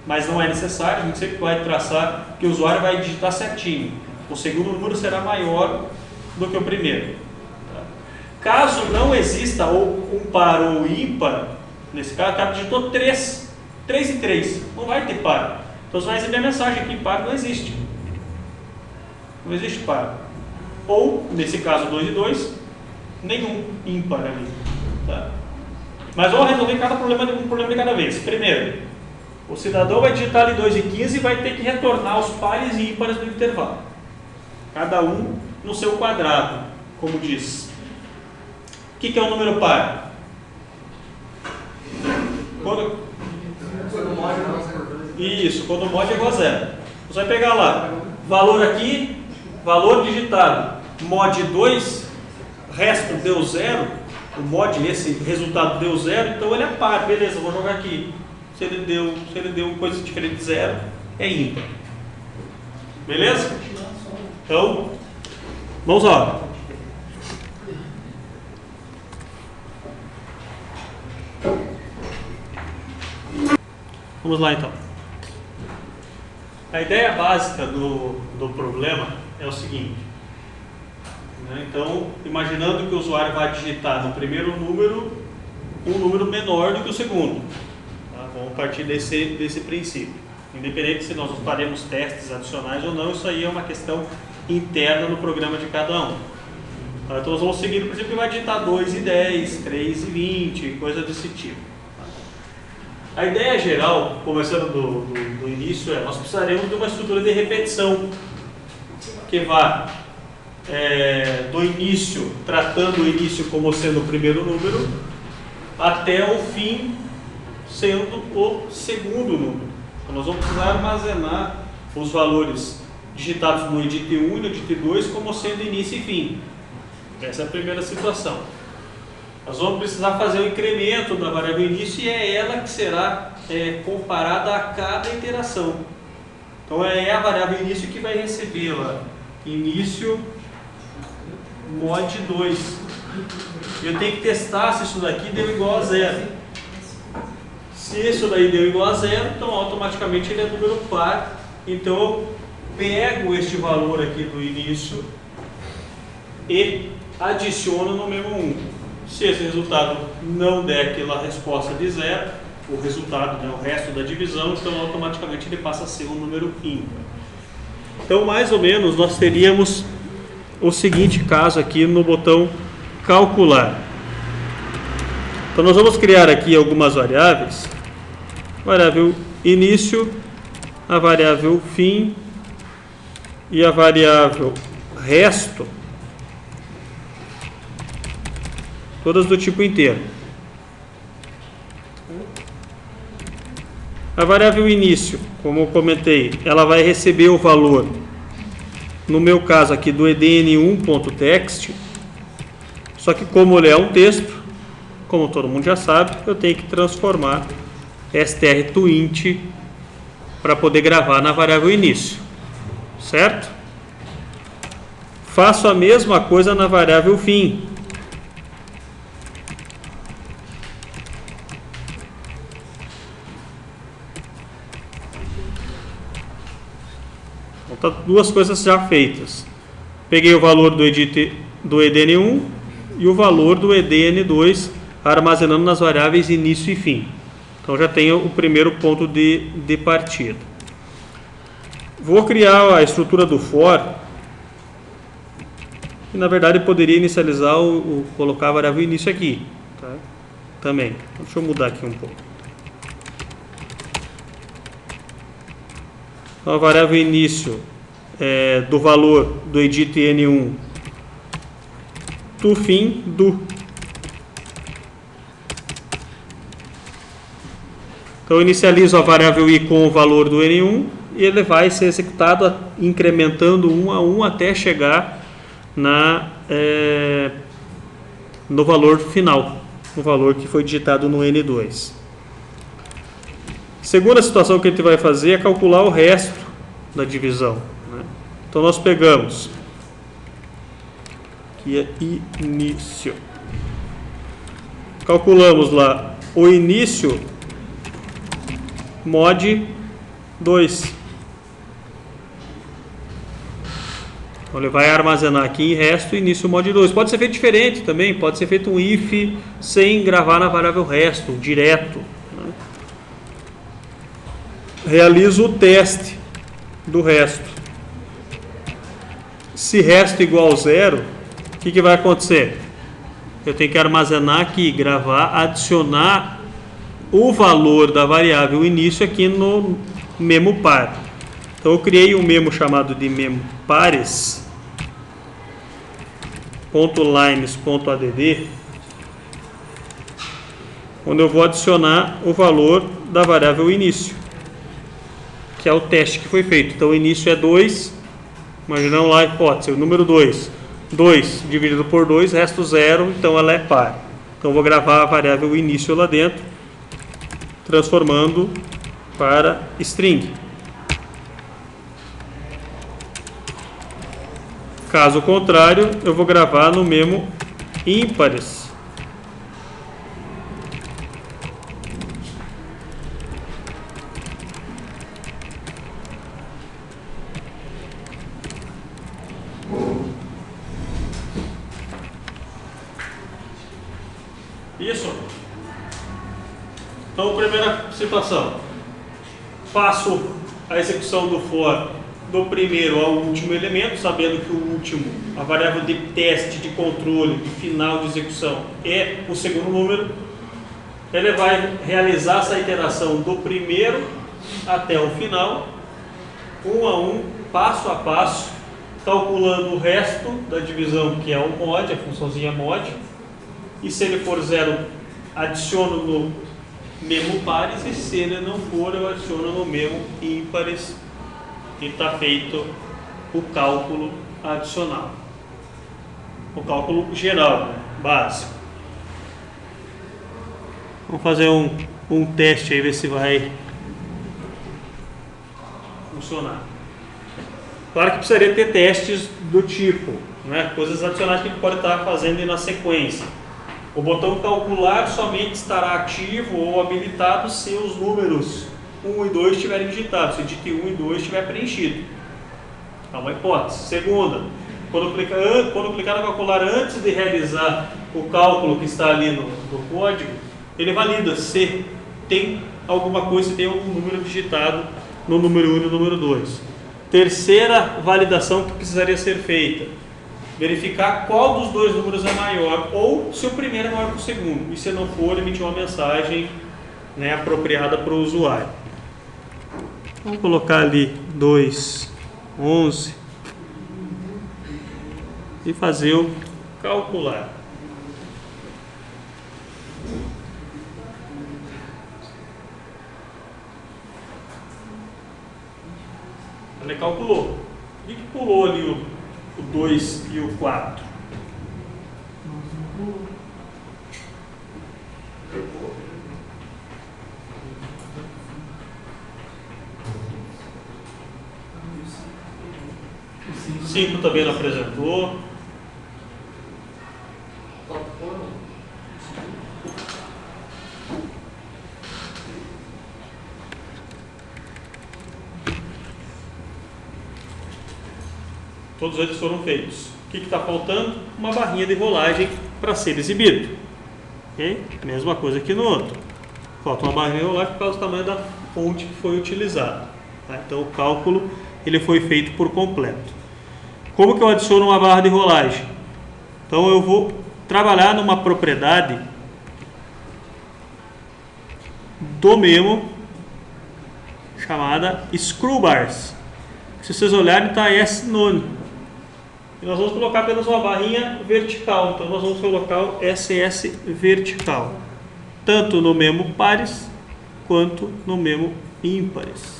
mas não é necessário, a gente sempre vai traçar que o usuário vai digitar certinho. O segundo número será maior do que o primeiro. Tá? Caso não exista ou um par ou ímpar, nesse caso, o cara digitou 3 e 3, não vai ter par. Então você vai receber a mensagem que par não existe. Não existe par. Ou, nesse caso, 2 e 2, nenhum ímpar ali. Tá? Mas vamos resolver um problema de cada vez. Primeiro, o cidadão vai digitar ali 2 e 15 e vai ter que retornar os pares e ímpares do intervalo. Cada um no seu quadrado, como diz. O que é um número par? Isso, quando o mod é igual a 0. Você vai pegar lá, valor aqui, valor digitado, mod 2, resto deu 0, o mod, esse resultado deu 0, então ele é par, beleza, vou jogar aqui. Se ele deu coisa diferente de 0, é ímpar. Beleza? Então, vamos lá. Vamos lá então. A ideia básica do problema é o seguinte. Né? Então, imaginando que o usuário vai digitar no primeiro número um número menor do que o segundo. Tá? Vamos partir desse princípio. Independente se nós faremos testes adicionais ou não, isso aí é uma questão interna no programa de cada um. Tá? Então, nós vamos seguir o princípio que vai digitar 2 e 10, 3 e 20, coisa desse tipo. A ideia geral, começando do início, nós precisaremos de uma estrutura de repetição que vá do início, tratando o início como sendo o primeiro número, até o fim sendo o segundo número. Então, nós vamos precisar armazenar os valores digitados no edit 1 e no edit 2 como sendo início e fim. Essa é a primeira situação. Nós vamos precisar fazer o incremento da variável início e é ela que será comparada a cada iteração. Então é a variável início que vai receber lá, início mod 2. Eu tenho que testar se isso daqui deu igual a 0. Se isso daí deu igual a 0, então automaticamente ele é número par. Então eu pego este valor aqui do início e adiciono no mesmo 1. Se esse resultado não der aquela resposta de 0, o resultado, né, o resto da divisão, então automaticamente ele passa a ser um número ímpar. Então, mais ou menos, nós teríamos o seguinte caso aqui no botão calcular. Então, nós vamos criar aqui algumas variáveis. Variável início, a variável fim e a variável resto. Todas do tipo inteiro. A variável início, como eu comentei, ela vai receber o valor, no meu caso aqui, do edn1.text, só que como ele é um texto, como todo mundo já sabe, eu tenho que transformar strToInt para poder gravar na variável início, certo? Faço a mesma coisa na variável fim. Então, duas coisas já feitas. Peguei o valor do edn1 e o valor do edn2, armazenando nas variáveis início e fim. Então já tenho o primeiro ponto de partida. Vou criar a estrutura do for. E na verdade poderia inicializar colocar a variável início aqui, tá? Também. Deixa eu mudar aqui um pouco. Então, a variável início do valor do edit n1 do fim do. Então eu inicializo a variável i com o valor do n1 e ele vai ser executado incrementando 1 a 1 até chegar no valor final, no valor que foi digitado no n2. Segunda situação que a gente vai fazer é calcular o resto da divisão, né? Então nós pegamos aqui início, calculamos lá o início mod 2. Então ele vai armazenar aqui em resto início mod 2. Pode ser feito diferente também, pode ser feito um if sem gravar na variável resto, direto. Né? Realizo o teste do resto. Se resto igual a 0, o que vai acontecer? Eu tenho que armazenar aqui, gravar, adicionar o valor da variável início aqui no memo par. Então eu criei um memo chamado de memo pares .lines.add, onde eu vou adicionar o valor da variável início, que é o teste que foi feito. Então o início é 2, imaginando lá a hipótese, o número 2. 2 dividido por 2, resto 0, então ela é par. Então eu vou gravar a variável início lá dentro, transformando para string. Caso contrário, eu vou gravar no memo ímpares. Isso. Então, primeira situação. Faço a execução do for do primeiro ao último elemento, sabendo que o último, a variável de teste, de controle, de final de execução, é o segundo número. Ele vai realizar essa iteração do primeiro até o final, um a um, passo a passo, calculando o resto da divisão, que é o mod, a funçãozinha mod. E se ele for 0, adiciono no memo pares, e se ele não for, eu adiciono no memo ímpares. E está feito o cálculo adicional. O cálculo geral, né? Básico. Vamos fazer um teste aí, ver se vai funcionar. Claro que precisaria ter testes do tipo, né? Coisas adicionais que a gente pode estar fazendo na sequência. O botão calcular somente estará ativo ou habilitado se os números 1 e 2 estiverem digitados, se digite 1 e 2 estiver preenchido. É uma hipótese. Segunda, quando clicar no calcular antes de realizar o cálculo que está ali no código, ele valida se tem alguma coisa, se tem algum número digitado no número 1 e no número 2. Terceira validação que precisaria ser feita: verificar qual dos dois números é maior, ou se o primeiro é maior que o segundo. E se não for, emitir uma mensagem, né, apropriada para o usuário. Vamos colocar ali 2, 11 e fazer o calcular. Ele calculou. E que pulou ali o 2 e o 4? O 5 também não apresentou. Todos eles foram feitos. O que está faltando? Uma barrinha de rolagem para ser exibido. Okay? Mesma coisa aqui no outro. Falta uma barrinha de rolagem por causa do tamanho da fonte que foi utilizada. Tá? Então o cálculo ele foi feito por completo. Como que eu adiciono uma barra de rolagem? Então eu vou trabalhar numa propriedade do memo chamada screwbars. Se vocês olharem, está S-none. E nós vamos colocar apenas uma barrinha vertical. Então nós vamos colocar o SS vertical, tanto no memo pares quanto no memo ímpares.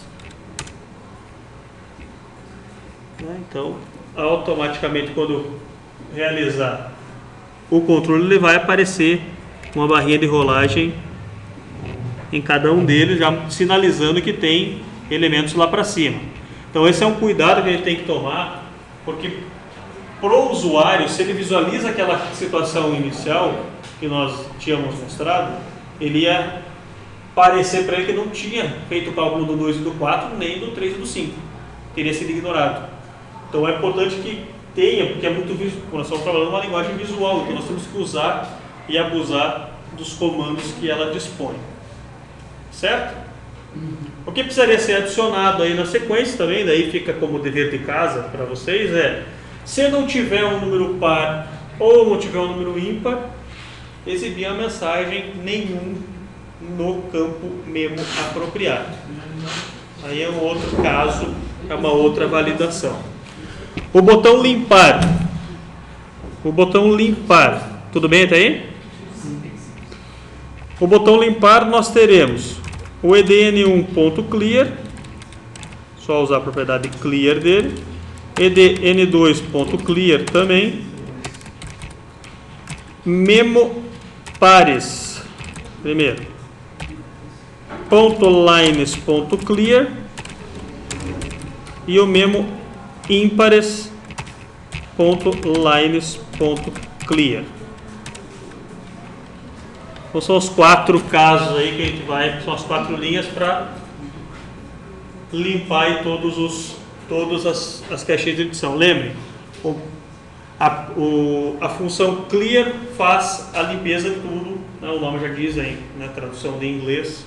Então, automaticamente, quando realizar o controle, ele vai aparecer uma barrinha de rolagem em cada um deles, já sinalizando que tem elementos lá para cima. Então esse é um cuidado que a gente tem que tomar, porque para o usuário, se ele visualiza aquela situação inicial que nós tínhamos mostrado, ele ia parecer para ele que não tinha feito o cálculo do 2 e do 4, nem do 3 e do 5. Teria sido ignorado. Então é importante que tenha, porque é muito visual, nós estamos trabalhando uma linguagem visual, então nós temos que usar e abusar dos comandos que ela dispõe. Certo? O que precisaria ser adicionado aí na sequência também, daí fica como dever de casa para vocês, se não tiver um número par ou não tiver um número ímpar, exibir a mensagem nenhum no campo memo apropriado. Aí é um outro caso, é uma outra validação. O botão limpar. Tudo bem até aí? O botão limpar nós teremos o edn1.clear, só usar a propriedade clear dele, edn2.clear também, memo pares, primeiro, .lines.clear e o memo ímpares.lines.clear. Então são os 4 casos aí que a gente vai, são as 4 linhas para limpar aí todas as caixinhas de edição. Lembre, a função clear faz a limpeza de tudo, né, o nome já diz aí, na tradução de inglês,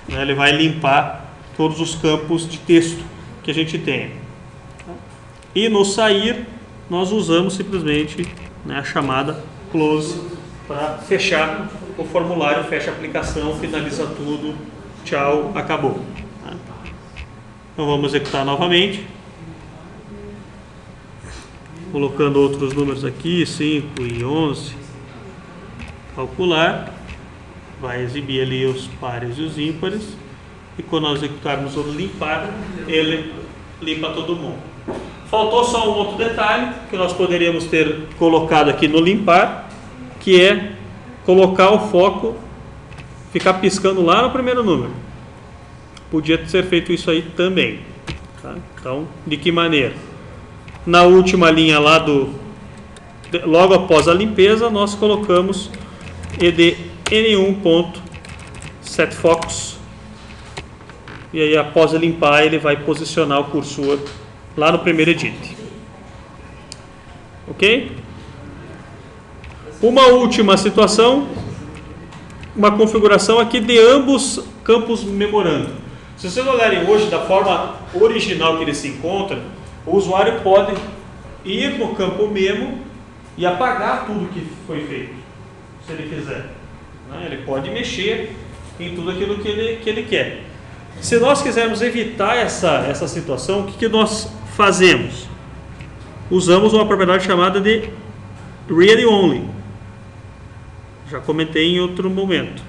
né, ele vai limpar todos os campos de texto que a gente tem. E no sair, nós usamos simplesmente, né, a chamada close para fechar o formulário, fecha a aplicação, finaliza tudo, tchau, acabou. Então vamos executar novamente, colocando outros números aqui, 5 e 11, calcular, vai exibir ali os pares e os ímpares, e quando nós executarmos o limpar, ele limpa todo mundo. Faltou só um outro detalhe que nós poderíamos ter colocado aqui no limpar, que é colocar o foco, ficar piscando lá no primeiro número. Podia ser feito isso aí também. Tá? Então, de que maneira? Na última linha lá logo após a limpeza, nós colocamos edn1.setFocus, e aí após limpar ele vai posicionar o cursor lá no primeiro edit. Ok? Uma última situação, uma configuração aqui de ambos campos memorando. Se vocês olharem hoje da forma original que ele se encontra, o usuário pode ir no campo memo e apagar tudo que foi feito, se ele quiser. Ele pode mexer em tudo aquilo que ele quer. Se nós quisermos evitar essa situação, o que nós fazemos? Usamos uma propriedade chamada de read only. Já comentei em outro momento.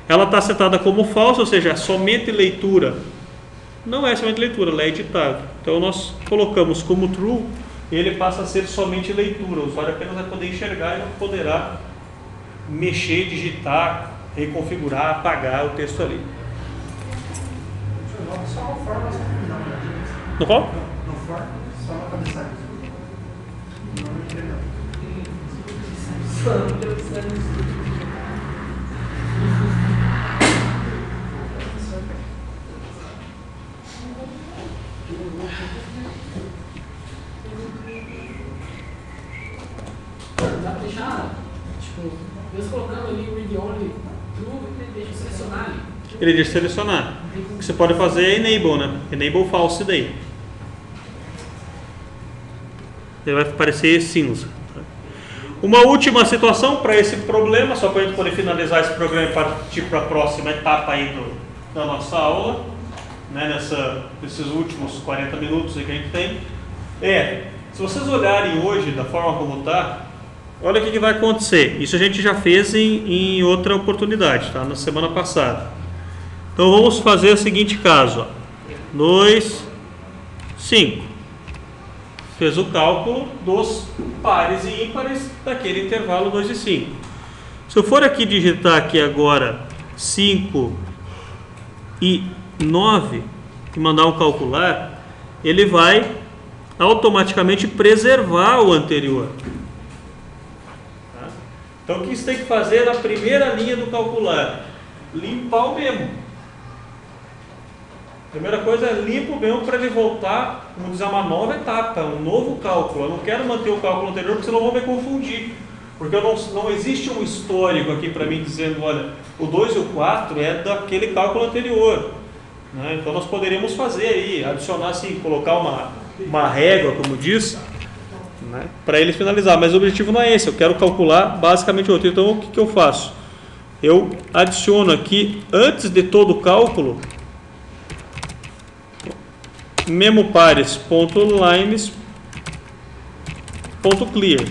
Ela está setada como falsa, ou seja, somente leitura. Não é somente leitura, ela é editável. Então nós colocamos como true, ele passa a ser somente leitura. O usuário apenas vai poder enxergar e não poderá mexer, digitar, reconfigurar, apagar o texto ali. Só uma forma, No qual? no for, só uma cabeçada. Não entendeu. Dá pra deixar, tipo, mesmo colocando ali o read only true, ele deixa selecionar ali. Ele deixa selecionar. O que você pode fazer é enable, né? Enable false daí. Ele vai aparecer cinza. Uma última situação para esse problema, só para a gente poder finalizar esse programa e partir para a próxima etapa aí da nossa aula, né, nesses últimos 40 minutos que a gente tem, se vocês olharem hoje da forma como está, olha o que vai acontecer. Isso a gente já fez em outra oportunidade, tá? Na semana passada. Então vamos fazer o seguinte caso, 2, 5. Fez o cálculo dos pares e ímpares daquele intervalo 2 e 5. Se eu for aqui digitar aqui agora 5 e 9 e mandar um calcular, ele vai automaticamente preservar o anterior. Tá? Então o que você tem que fazer na primeira linha do calcular? limpar o memo. Primeira coisa é limpo o memo para ele voltar, vamos dizer, uma nova etapa, um novo cálculo. Eu não quero manter o cálculo anterior porque senão eu vou me confundir. Porque não existe um histórico aqui para mim dizendo, olha, o 2 e o 4 é daquele cálculo anterior. Né? Então nós poderíamos fazer aí, adicionar assim, colocar uma régua, como diz, né, para ele finalizar. Mas o objetivo não é esse, eu quero calcular basicamente outro. Então o que eu faço? Eu adiciono aqui, antes de todo o cálculo, memopares.lines.clear.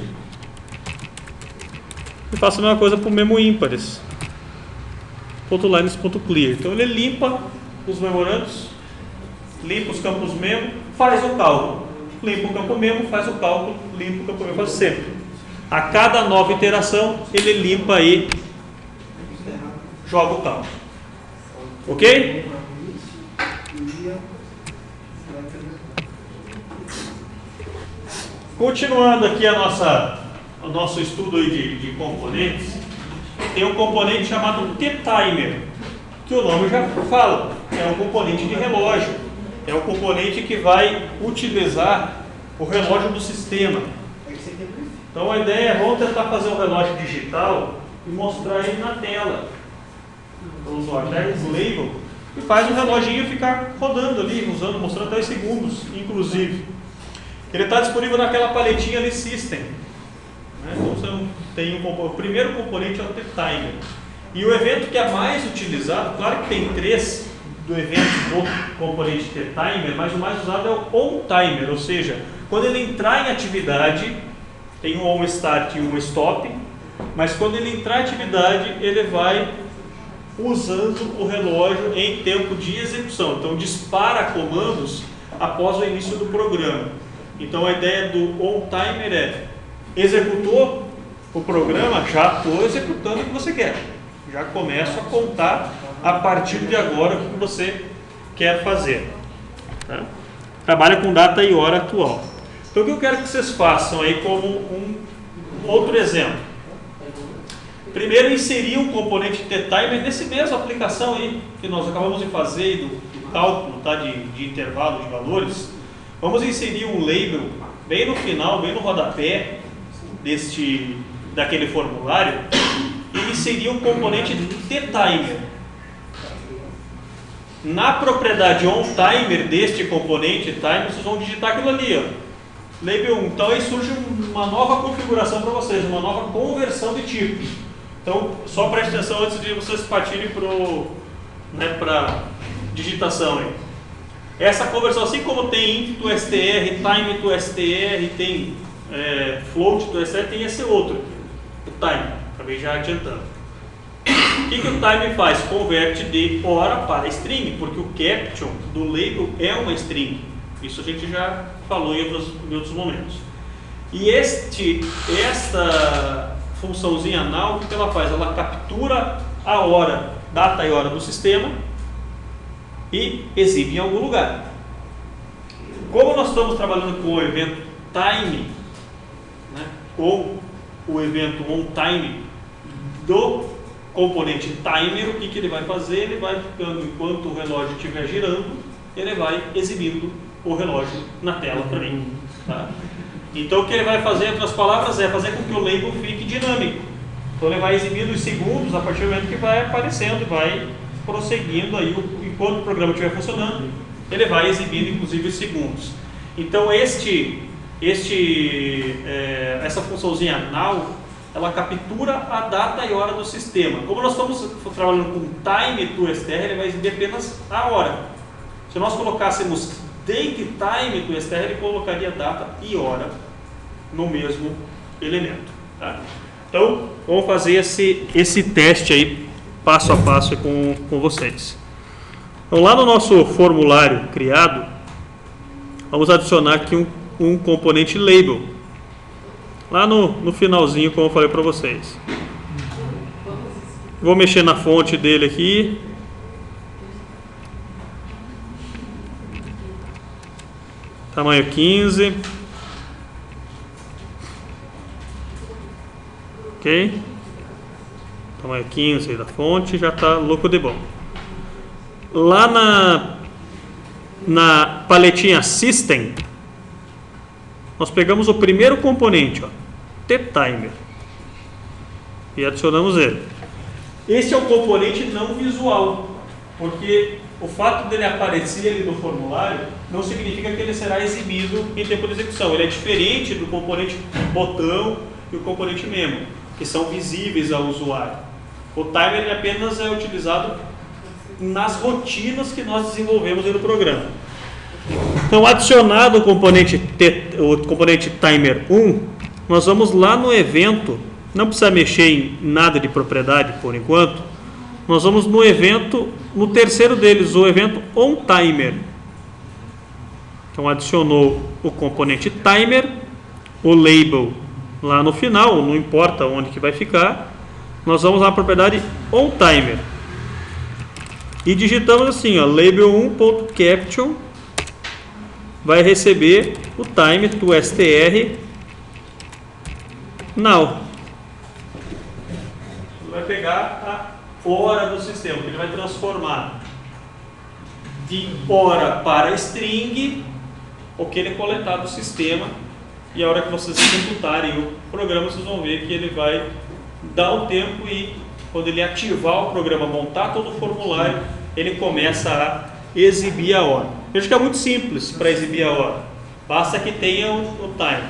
E faço a mesma coisa para o memo ímpares.lines.clear. Então ele limpa os memorandos, limpa os campos memo, faz o cálculo. Limpa o campo memo, faz o cálculo, limpa o campo memo, faz sempre. A cada nova iteração, ele limpa aí, joga o cálculo. Ok? Continuando aqui o nosso estudo aí de componentes, tem um componente chamado T-Timer, que o nome já fala, é um componente de relógio, é um componente que vai utilizar o relógio do sistema. Então a ideia é, vamos tentar fazer um relógio digital e mostrar ele na tela. O usuário pega o label e faz o reloginho ficar rodando ali, mostrando 10 segundos, inclusive. Ele está disponível naquela paletinha ali System. Né? Então você tem o primeiro componente é o T-Timer. E o evento que é mais utilizado, claro que tem 3 do evento do componente T-Timer, mas o mais usado é o On-Timer, ou seja, quando ele entrar em atividade, tem um On-Start e um Stop, mas quando ele entrar em atividade, ele vai usando o relógio em tempo de execução. Então dispara comandos após o início do programa. Então a ideia do On-Timer é, executou o programa, já estou executando o que você quer. Já começo a contar a partir de agora o que você quer fazer. Tá? Trabalha com data e hora atual. Então o que eu quero que vocês façam aí como um outro exemplo. Primeiro, inserir um componente T-Timer nesse mesmo aplicação aí que nós acabamos de fazer do cálculo, tá, de intervalo de valores. Vamos inserir um label bem no final, bem no rodapé daquele formulário e inserir um componente T-Timer. Na propriedade OnTimer deste componente Timer, vocês vão digitar aquilo ali, ó, label 1. Então aí surge uma nova configuração para vocês, uma nova conversão de tipo. Então só preste atenção antes de vocês partirem para digitação aí. Essa conversão, assim como tem int to str, time to str, tem float to str, tem esse outro, o time. Acabei já adiantando. O que o time faz? Converte de hora para string, porque o caption do label é uma string. Isso a gente já falou em outros momentos. E esta funçãozinha now, o que ela faz? Ela captura a hora, data e hora do sistema e exibe em algum lugar. Como nós estamos trabalhando com o evento time, né, ou o evento OnTime do componente timer, o que ele vai fazer? Ele vai ficando, enquanto o relógio estiver girando, ele vai exibindo o relógio na tela também. Tá? Então o que ele vai fazer, em outras palavras, é fazer com que o label fique dinâmico. Então ele vai exibindo os segundos a partir do momento que vai aparecendo e vai prosseguindo aí, enquanto o programa estiver funcionando, ele vai exibindo inclusive os segundos. Então essa funçãozinha now, ela captura a data e hora do sistema. Como nós estamos trabalhando com time to str, ele vai exibir apenas a hora. Se nós colocássemos date time to str, ele colocaria data e hora no mesmo elemento. Tá? Então, vamos fazer esse teste aí, passo a passo com vocês. Então, lá no nosso formulário criado, vamos adicionar aqui um componente label. Lá no finalzinho, como eu falei para vocês. Vou mexer na fonte dele aqui. Tamanho 15. Ok. Então é 15 da fonte, já está louco de bom. Lá na paletinha System, nós pegamos o primeiro componente, ó, T-Timer, e adicionamos ele. Esse é o componente não visual, porque o fato dele aparecer ali no formulário não significa que ele será exibido em tempo de execução. Ele é diferente do componente botão e o componente memo, que são visíveis ao usuário. O timer ele apenas é utilizado nas rotinas que nós desenvolvemos no programa. Então, adicionado o componente timer 1, nós vamos lá no evento, não precisa mexer em nada de propriedade por enquanto, nós vamos no evento, no terceiro deles, o evento onTimer. Então, adicionou o componente timer, o label lá no final, não importa onde que vai ficar, nós vamos lá na propriedade onTimer e digitamos assim, ó, label1.caption vai receber o timer do str now. Ele vai pegar a hora do sistema, que ele vai transformar de hora para string o que ele coletar do sistema, e a hora que vocês executarem o programa, vocês vão ver que ele vai dar um tempo e quando ele ativar o programa, montar todo o formulário, ele começa a exibir a hora. Veja que é muito simples para exibir a hora, basta que tenha o time.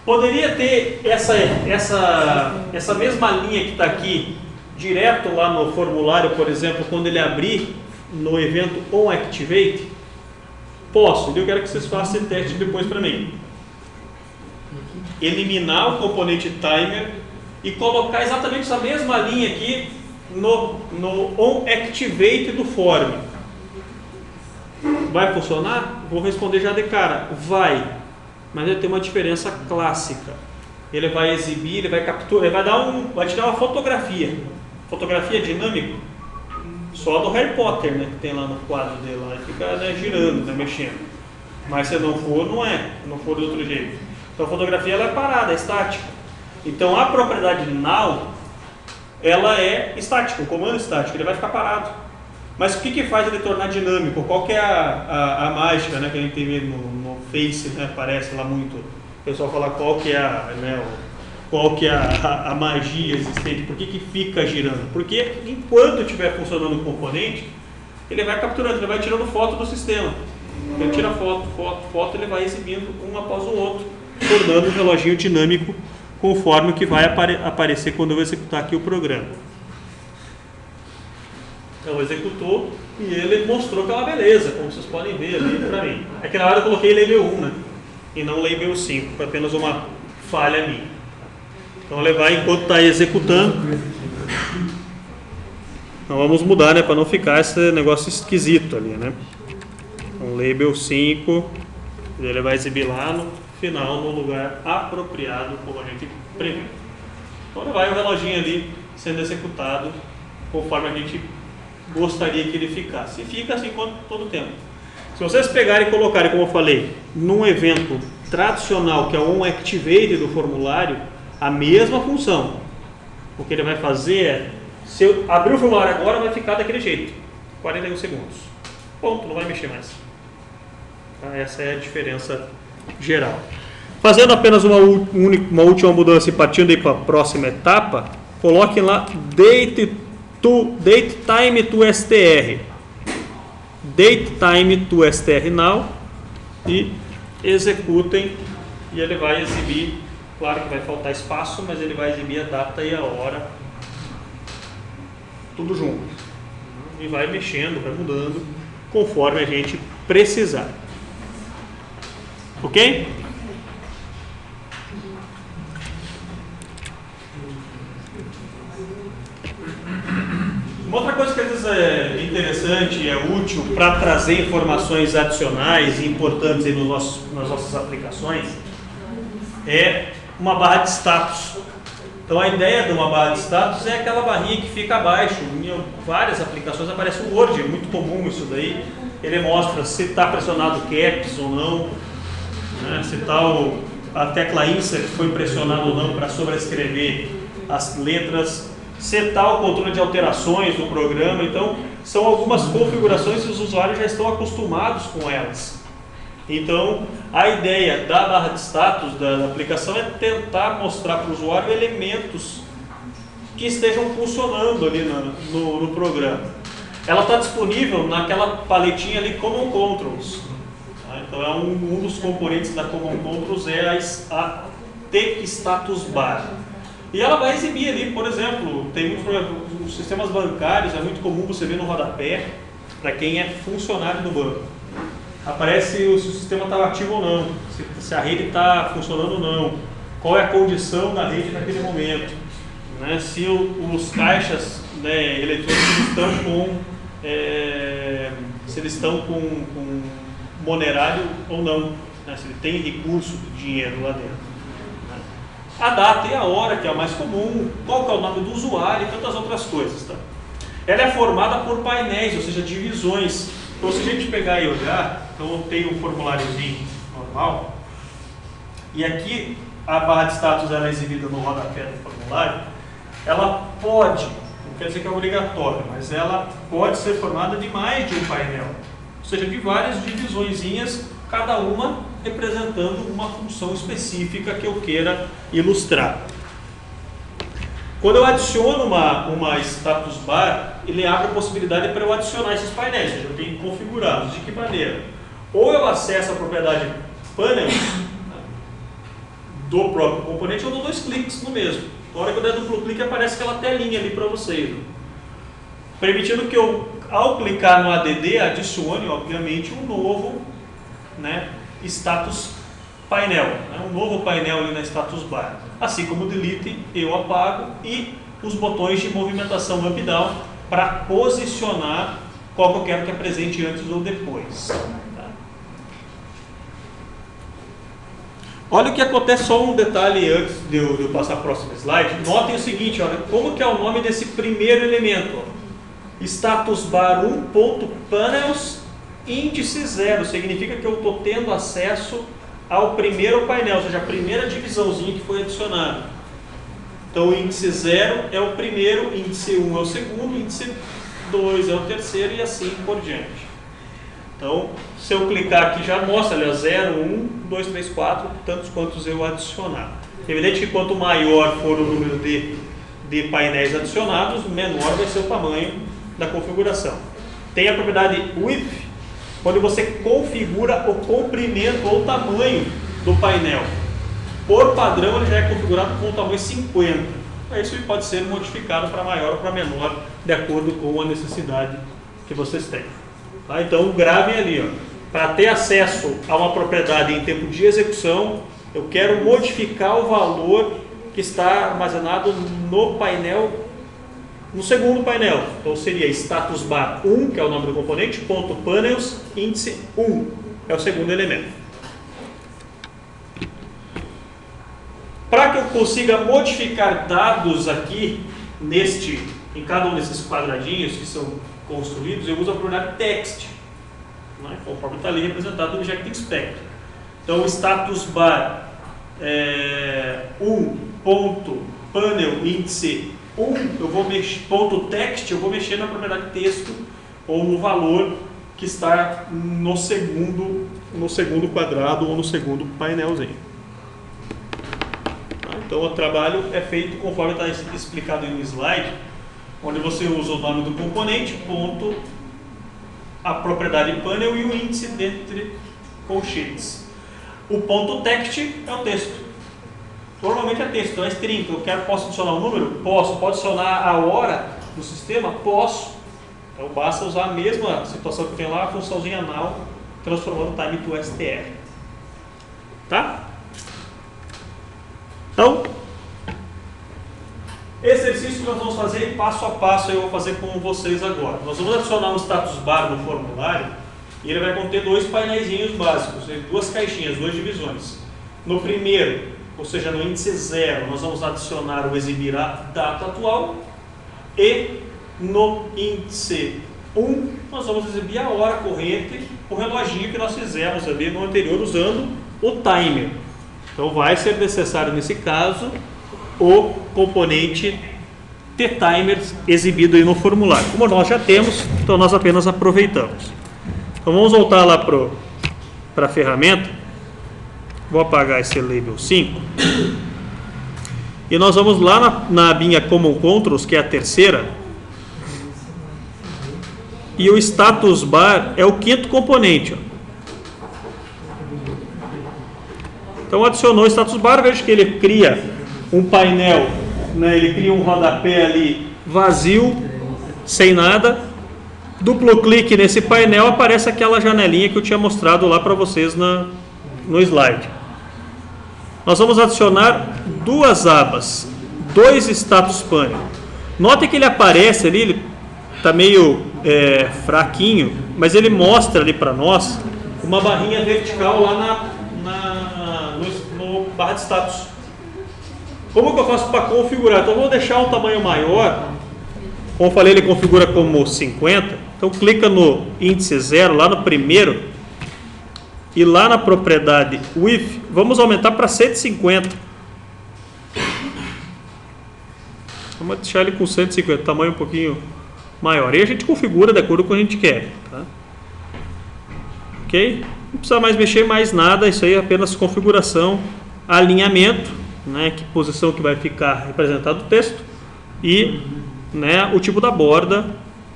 Poderia ter essa mesma linha que está aqui, direto lá no formulário, por exemplo, quando ele abrir no evento onActivate? Posso, eu quero que vocês façam esse teste depois para mim. Eliminar o componente timer e colocar exatamente essa mesma linha aqui no onActivate do form. Vai funcionar? Vou responder já de cara. Vai, mas ele tem uma diferença clássica. Ele vai exibir, ele vai capturar, ele vai tirar uma fotografia. Fotografia dinâmica? Só do Harry Potter, né, que tem lá no quadro dele, lá, ele fica, né, girando, né, mexendo. Mas se não for, não for de outro jeito. Então a fotografia ela é parada, é estática. Então a propriedade now, ela é estática, o comando estático, ele vai ficar parado. Mas o que faz ele tornar dinâmico? Qual que é a mágica, né, que a gente tem no Face, né, aparece lá muito, o pessoal fala qual que é a magia existente, por que fica girando? Porque enquanto estiver funcionando o componente, ele vai capturando, ele vai tirando foto do sistema. Ele tira foto, ele vai exibindo um após o outro, tornando o reloginho dinâmico conforme o que vai aparecer quando eu executar aqui o programa. Então executou e ele mostrou aquela beleza, como vocês podem ver ali para mim. É que na hora eu coloquei label 1, né? E não label 5, foi apenas uma falha minha. Então ele vai, enquanto está executando, então vamos mudar, né, para não ficar esse negócio esquisito ali, né? Então label 5, ele vai exibir lá no final, no lugar apropriado, como a gente previu. Então vai o reloginho ali sendo executado conforme a gente gostaria que ele ficasse. E fica assim todo o tempo. Se vocês pegarem e colocarem, como eu falei, num evento tradicional, que é o onActivate do formulário, a mesma função. O que ele vai fazer é, se eu abrir o formulário agora, vai ficar daquele jeito, 41 segundos. Ponto, não vai mexer mais. Tá? Essa é a diferença geral. Fazendo apenas uma última mudança e partindo aí para a próxima etapa, coloquem lá datetime to str. Datetime to str now e executem e ele vai exibir, claro que vai faltar espaço, mas ele vai exibir a data e a hora tudo junto. E vai mexendo, vai mudando conforme a gente precisar. Ok? Uma outra coisa que às vezes é interessante e é útil para trazer informações adicionais e importantes aí nas nossas aplicações é uma barra de status. Então a ideia de uma barra de status é aquela barrinha que fica abaixo. Em várias aplicações aparece o Word, é muito comum isso daí. Ele mostra se está pressionado caps ou não, né? Se a tecla insert foi pressionada ou não para sobrescrever as letras. setar o controle de alterações do programa. Então, são algumas configurações que os usuários já estão acostumados com elas. Então, a ideia da barra de status da aplicação é tentar mostrar para o usuário elementos que estejam funcionando ali no programa. Ela está disponível naquela paletinha ali Common Controls. Tá? Então, um dos componentes da Common Controls é a Take Status Bar. E ela vai exibir ali, por exemplo, tem os sistemas bancários, é muito comum você ver no rodapé, para quem é funcionário do banco. Aparece se o sistema está ativo ou não, se a rede está funcionando ou não, qual é a condição da rede naquele momento, né? Se os caixas, né, eletrônicos estão se eles estão com monerário ou não, né? Se ele tem recurso de dinheiro lá dentro. Né? A data e a hora, que é a mais comum, qual que é o nome do usuário e tantas outras coisas. Tá? Ela é formada por painéis, ou seja, divisões. Então, se a gente pegar e olhar, então eu tenho um formuláriozinho normal, e aqui a barra de status ela é exibida no rodapé do formulário, ela pode, não quer dizer que é obrigatória, mas ela pode ser formada de mais de um painel, ou seja, de várias divisõezinhas, cada uma representando uma função específica que eu queira ilustrar. Quando eu adiciono uma status bar, ele abre a possibilidade para eu adicionar esses painéis, ou seja, eu tenho que configurá-los. De que maneira? Ou eu acesso a propriedade panel do próprio componente, ou eu dou 2 cliques no mesmo. Na hora que eu der duplo clique, aparece aquela telinha ali para vocês. Permitindo que eu, ao clicar no ADD, adicione, obviamente, um novo, né, status painel, né, um novo painel ali na status bar. Assim como o delete, eu apago, e os botões de movimentação up e down para posicionar qual que eu quero que apresente antes ou depois. Tá? Olha o que acontece, só um detalhe antes de eu passar a próxima slide. Notem o seguinte, olha, como que é o nome desse primeiro elemento? Ó. Status bar 1.panels índice 0, significa que eu estou tendo acesso ao primeiro painel, ou seja, a primeira divisãozinha que foi adicionada. Então, o índice 0 é o primeiro, índice 1 é o segundo, índice 2 é o terceiro e assim por diante. Então, se eu clicar aqui já mostra, ali, 0, 1, 2, 3, 4, tantos quantos eu adicionar. É evidente que quanto maior for o número de painéis adicionados, menor vai ser o tamanho da configuração. Tem a propriedade width, quando você configura o comprimento ou o tamanho do painel. Por padrão, ele já é configurado com o tamanho 50. Isso pode ser modificado para maior ou para menor, de acordo com a necessidade que vocês têm. Tá? Então, gravem ali, para ter acesso a uma propriedade em tempo de execução, eu quero modificar o valor que está armazenado no painel, no segundo painel. Então seria status bar 1, que é o nome do componente, ponto panels, índice 1, é o segundo elemento. Para que eu consiga modificar dados aqui, em cada um desses quadradinhos que são construídos, eu uso a propriedade text, né, conforme está ali representado no Object Inspector. Então o status bar 1, ponto panel, índice 1, eu vou mexer, ponto text, eu vou mexer na propriedade texto ou no valor que está no segundo quadrado ou no segundo painelzinho. Então o trabalho é feito conforme está explicado no slide, onde você usa o nome do componente, ponto, a propriedade panel e o índice dentre colchetes. O ponto text é o texto. Normalmente é texto, é string. Posso adicionar um número? Posso. Posso adicionar a hora do sistema? Posso. Então basta usar a mesma situação que tem lá, a funçãozinha now, transformando time to str. Tá? Então, esse exercício que nós vamos fazer passo a passo, eu vou fazer com vocês agora. Nós vamos adicionar um status bar no formulário e ele vai conter 2 painéis básicos, 2 caixinhas, 2 divisões. No primeiro, ou seja, no índice 0, nós vamos adicionar o exibir a data atual, e no índice 1, nós vamos exibir a hora corrente, o reloginho que nós fizemos ali no anterior usando o timer. Então vai ser necessário nesse caso o componente T-Timer exibido aí no formulário. Como nós já temos, então nós apenas aproveitamos. Então vamos voltar lá para a ferramenta. Vou apagar esse label 5. E nós vamos lá na abinha Common Controls, que é a terceira. E o status bar é o quinto componente. Ó. Então adicionou o status bar, veja que ele cria um painel, né, ele cria um rodapé ali vazio, sem nada. Duplo clique nesse painel, aparece aquela janelinha que eu tinha mostrado lá para vocês no slide. Nós vamos adicionar duas abas, dois status panel. Note que ele aparece ali, ele está meio fraquinho, mas ele mostra ali para nós uma barrinha vertical lá no barra de status. Como que eu faço para configurar? Então eu vou deixar um tamanho maior. Como eu falei, ele configura como 50. Então clica no índice 0, lá no primeiro, e lá na propriedade width, vamos aumentar para 150. Vamos deixar ele com 150, tamanho um pouquinho maior. E a gente configura de acordo com o que a gente quer. Tá? Ok? Não precisa mais mexer mais nada, isso aí é apenas configuração, alinhamento, né, que posição que vai ficar representado o texto e, né, o tipo da borda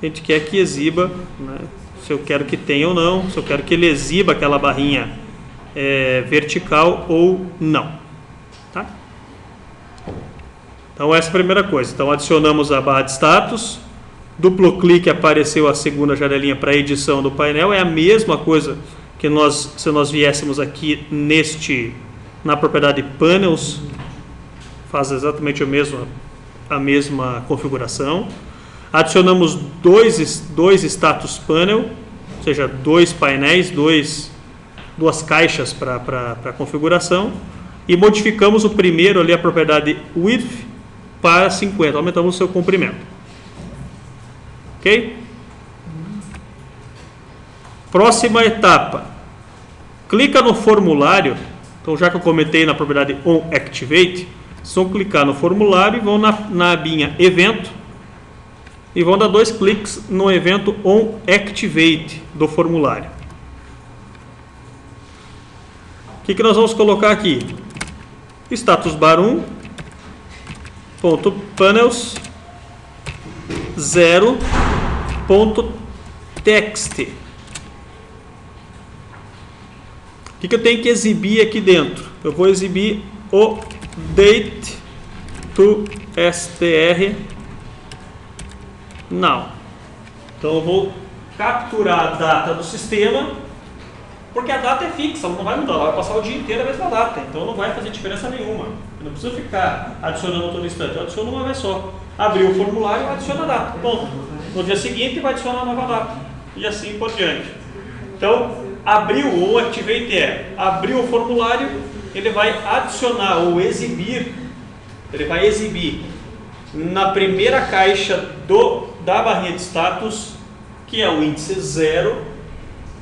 a gente quer que exiba, né, se eu quero que tenha ou não, se eu quero que ele exiba aquela barrinha vertical ou não. Tá? Então essa é a primeira coisa. Então adicionamos a barra de status, duplo clique, apareceu a segunda janelinha para edição do painel, é a mesma coisa que se nós viéssemos aqui na propriedade panels, faz exatamente a mesma configuração. Adicionamos dois status panel, ou seja, dois painéis, duas caixas para configuração, e modificamos o primeiro ali, a propriedade width, para 50, aumentamos o seu comprimento. Ok? Próxima etapa. Clica no formulário. Então, já que eu comentei na propriedade onActivate, vocês vão clicar no formulário e vão na abinha evento e vão dar dois cliques no evento onActivate do formulário. O que nós vamos colocar aqui? Status bar 1 ponto panels 0 ponto text. O que eu tenho que exibir aqui dentro? Eu vou exibir o date to str now. Então eu vou capturar a data do sistema, porque a data é fixa, ela não vai mudar, ela vai passar o dia inteiro a mesma data, então não vai fazer diferença nenhuma. Eu não preciso ficar adicionando todo instante, eu adiciono uma vez só. Abriu o formulário, adiciona a data, ponto. No dia seguinte vai adicionar a nova data, e assim por diante. Então, abriu ou activate abriu o formulário, ele vai adicionar ou exibir, ele vai exibir na primeira caixa da barrinha de status, que é o índice 0,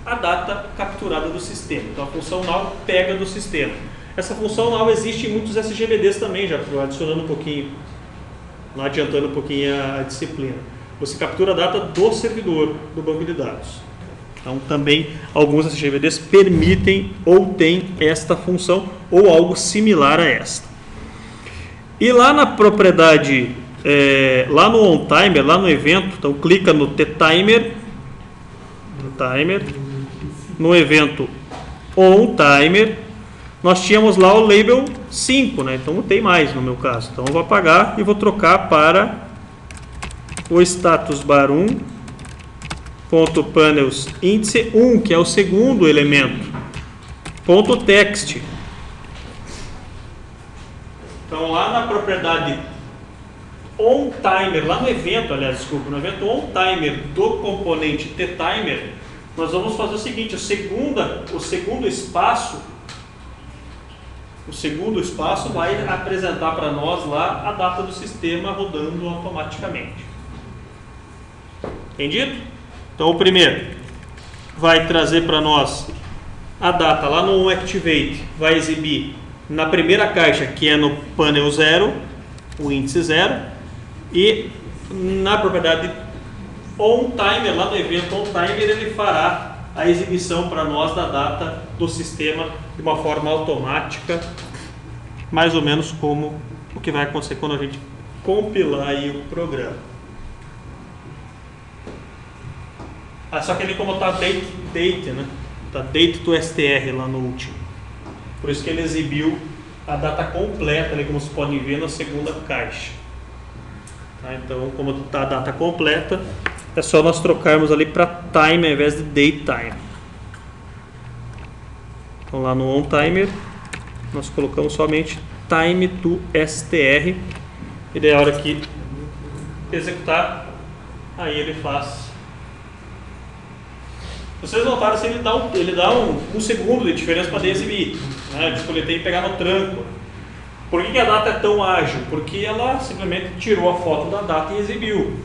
a data capturada do sistema. Então a função now pega do sistema. Essa função now existe em muitos SGBDs também, já adicionando um pouquinho, não adiantando um pouquinho a disciplina. Você captura a data do servidor do banco de dados. Então também alguns SGBDs permitem ou têm esta função ou algo similar a esta. E lá na propriedade, lá no onTimer, lá no evento, então clica no T-Timer, no evento onTimer, nós tínhamos lá o label 5, né? Então não tem mais no meu caso. Então eu vou apagar e vou trocar para o status bar 1 ponto panels índice 1, que é o segundo elemento, ponto text. Então lá na propriedade onTimer, lá no evento, no evento onTimer do componente T-Timer, nós vamos fazer o seguinte: o segundo espaço vai apresentar para nós lá a data do sistema rodando automaticamente. Entendido? Então o primeiro vai trazer para nós a data lá no onActivate, vai exibir na primeira caixa, que é no panel 0, o índice 0, E na propriedade onTimer, lá no evento onTimer, ele fará a exibição para nós da data do sistema de uma forma automática, mais ou menos como o que vai acontecer quando a gente compilar aí o programa. Só que ele, como está date, né? Está date to str lá no último. Por isso que ele exibiu a data completa, ali, como vocês podem ver na segunda caixa. Tá? Então, como está a data completa, é só nós trocarmos ali para time ao invés de date time. Então, lá no onTimer, nós colocamos somente time to str. E daí, a hora que executar, aí ele faz. Vocês notaram assim, ele dá um segundo de diferença para exibir, né? Tipo, ele tem que pegar no tranco. Por que a data é tão ágil? Porque ela simplesmente tirou a foto da data e exibiu.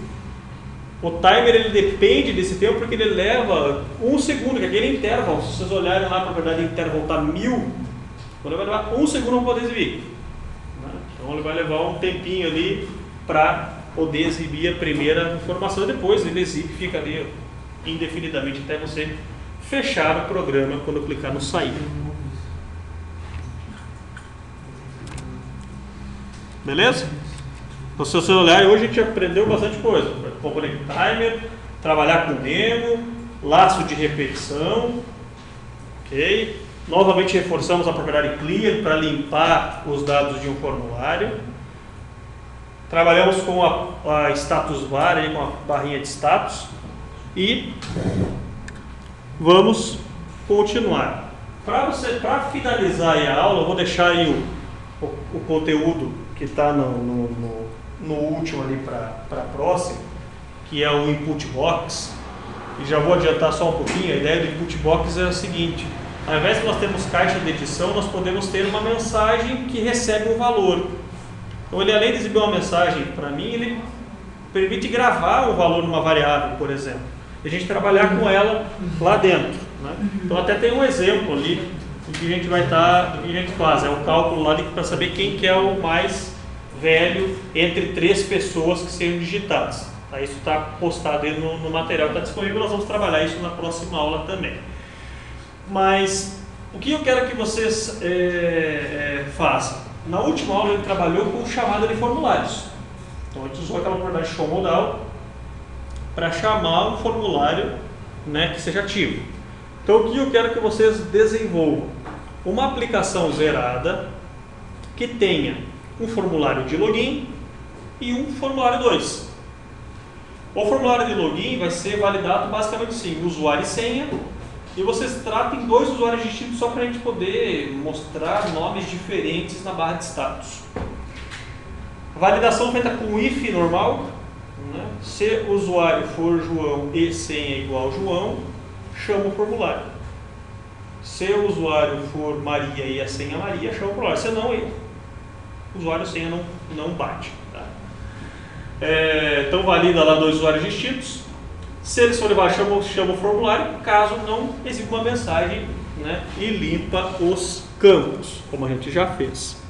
O timer ele depende desse tempo porque ele leva 1 segundo, que aquele intervalo, se vocês olharem lá, a propriedade de intervalo está 1000, ele vai levar 1 segundo para poder exibir. Né? Então ele vai levar um tempinho ali para poder exibir a primeira informação, depois ele exibe e fica ali indefinidamente até você fechar o programa quando eu clicar no sair. Beleza? Então, se você olhar, hoje a gente aprendeu bastante coisa. Componente timer, trabalhar com demo, laço de repetição, ok? Novamente reforçamos a propriedade clear para limpar os dados de um formulário. Trabalhamos com a status bar, aí, com a barrinha de status. E vamos continuar. Para finalizar aí a aula, eu vou deixar aí o conteúdo que está no último ali para a próxima, que é o input box. E já vou adiantar só um pouquinho. A ideia do input box é a seguinte: ao invés de nós termos caixa de edição, nós podemos ter uma mensagem que recebe um valor. Então ele, além de exibir uma mensagem para mim, ele permite gravar o valor numa variável, por exemplo, e a gente trabalhar com ela lá dentro, né? Então até tem um exemplo ali do que a gente vai estar, do que a gente faz, é o cálculo lá para saber quem que é o mais velho entre 3 pessoas que sejam digitadas. Tá? Isso está postado aí no material que está disponível, nós vamos trabalhar isso na próxima aula também. Mas o que eu quero que vocês façam? Na última aula ele trabalhou com chamada de formulários. Então a gente usou aquela propriedade showModal para chamar um formulário, né, que seja ativo. Então o que eu quero que vocês desenvolvam? Uma aplicação zerada que tenha um formulário de login e um formulário 2. O formulário de login vai ser validado basicamente assim, usuário e senha, e vocês tratem 2 usuários distintos só para a gente poder mostrar nomes diferentes na barra de status. Validação feita com if normal, né? Se o usuário for João e senha igual João, chama o formulário. Se o usuário for Maria e a senha Maria, chama o formulário. Senão, o usuário e senha não bate. Tá? Então valida lá 2 usuários distintos. Se eles forem igual, chama o formulário. Caso não, exibe uma mensagem, né, e limpa os campos, como a gente já fez.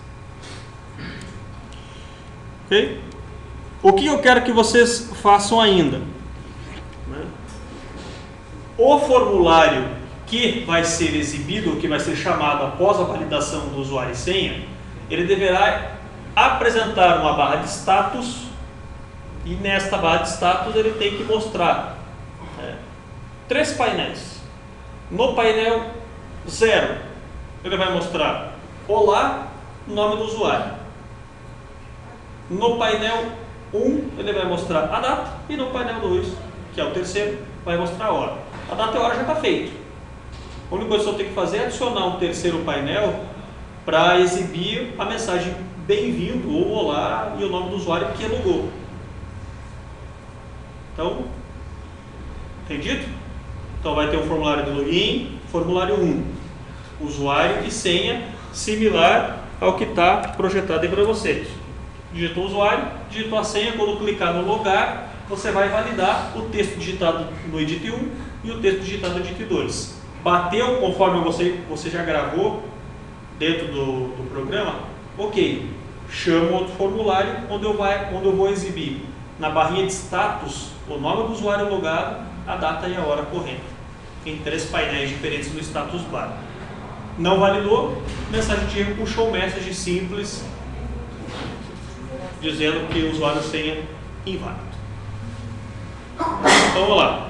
Ok? O que eu quero que vocês façam ainda? Né? O formulário que vai ser exibido, que vai ser chamado após a validação do usuário e senha, ele deverá apresentar uma barra de status, e nesta barra de status ele tem que mostrar 3 painéis. No painel 0, ele vai mostrar olá, nome do usuário. No painel 1, ele vai mostrar a data, e no painel 2, que é o terceiro, vai mostrar a hora. A data e a hora já está feito. A única coisa que eu tenho que fazer é adicionar um terceiro painel para exibir a mensagem bem-vindo ou olá e o nome do usuário que logou. Então, entendido? Então vai ter um formulário de login, formulário 1, usuário e senha, similar ao que está projetado aí para vocês. Digitou o usuário, digitou a senha, quando clicar no logar, você vai validar o texto digitado no edit 1 e o texto digitado no edit 2. Bateu conforme você já gravou dentro do programa? Ok. chamo outro formulário onde eu vou exibir na barrinha de status o nome do usuário logado, a data e a hora corrente, em 3 painéis diferentes no status bar. Não validou, mensagem de erro, puxou message simples dizendo que o usuário e senha inválido. Então vamos lá.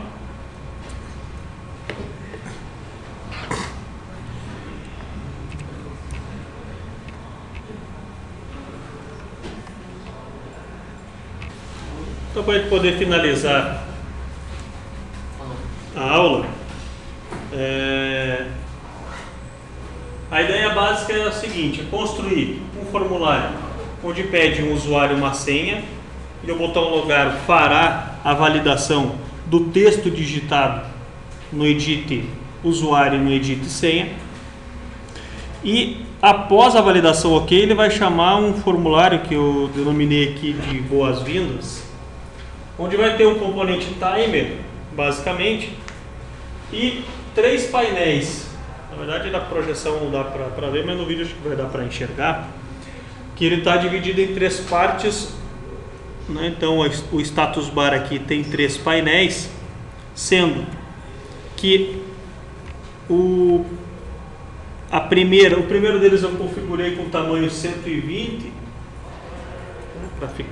Então, para a gente poder finalizar a aula, a ideia básica é a seguinte: é construir um formulário onde pede um usuário e uma senha, e o botão logar fará a validação do texto digitado no edit usuário e no edit senha, e após a validação ok, ele vai chamar um formulário que eu denominei aqui de boas-vindas, onde vai ter um componente timer, basicamente, e 3 painéis. Na verdade, na projeção não dá para ver, mas no vídeo acho que vai dar para enxergar, que ele está dividido em 3 partes, né? Então, o status bar aqui tem 3 painéis, sendo que o primeiro deles eu configurei com tamanho 120,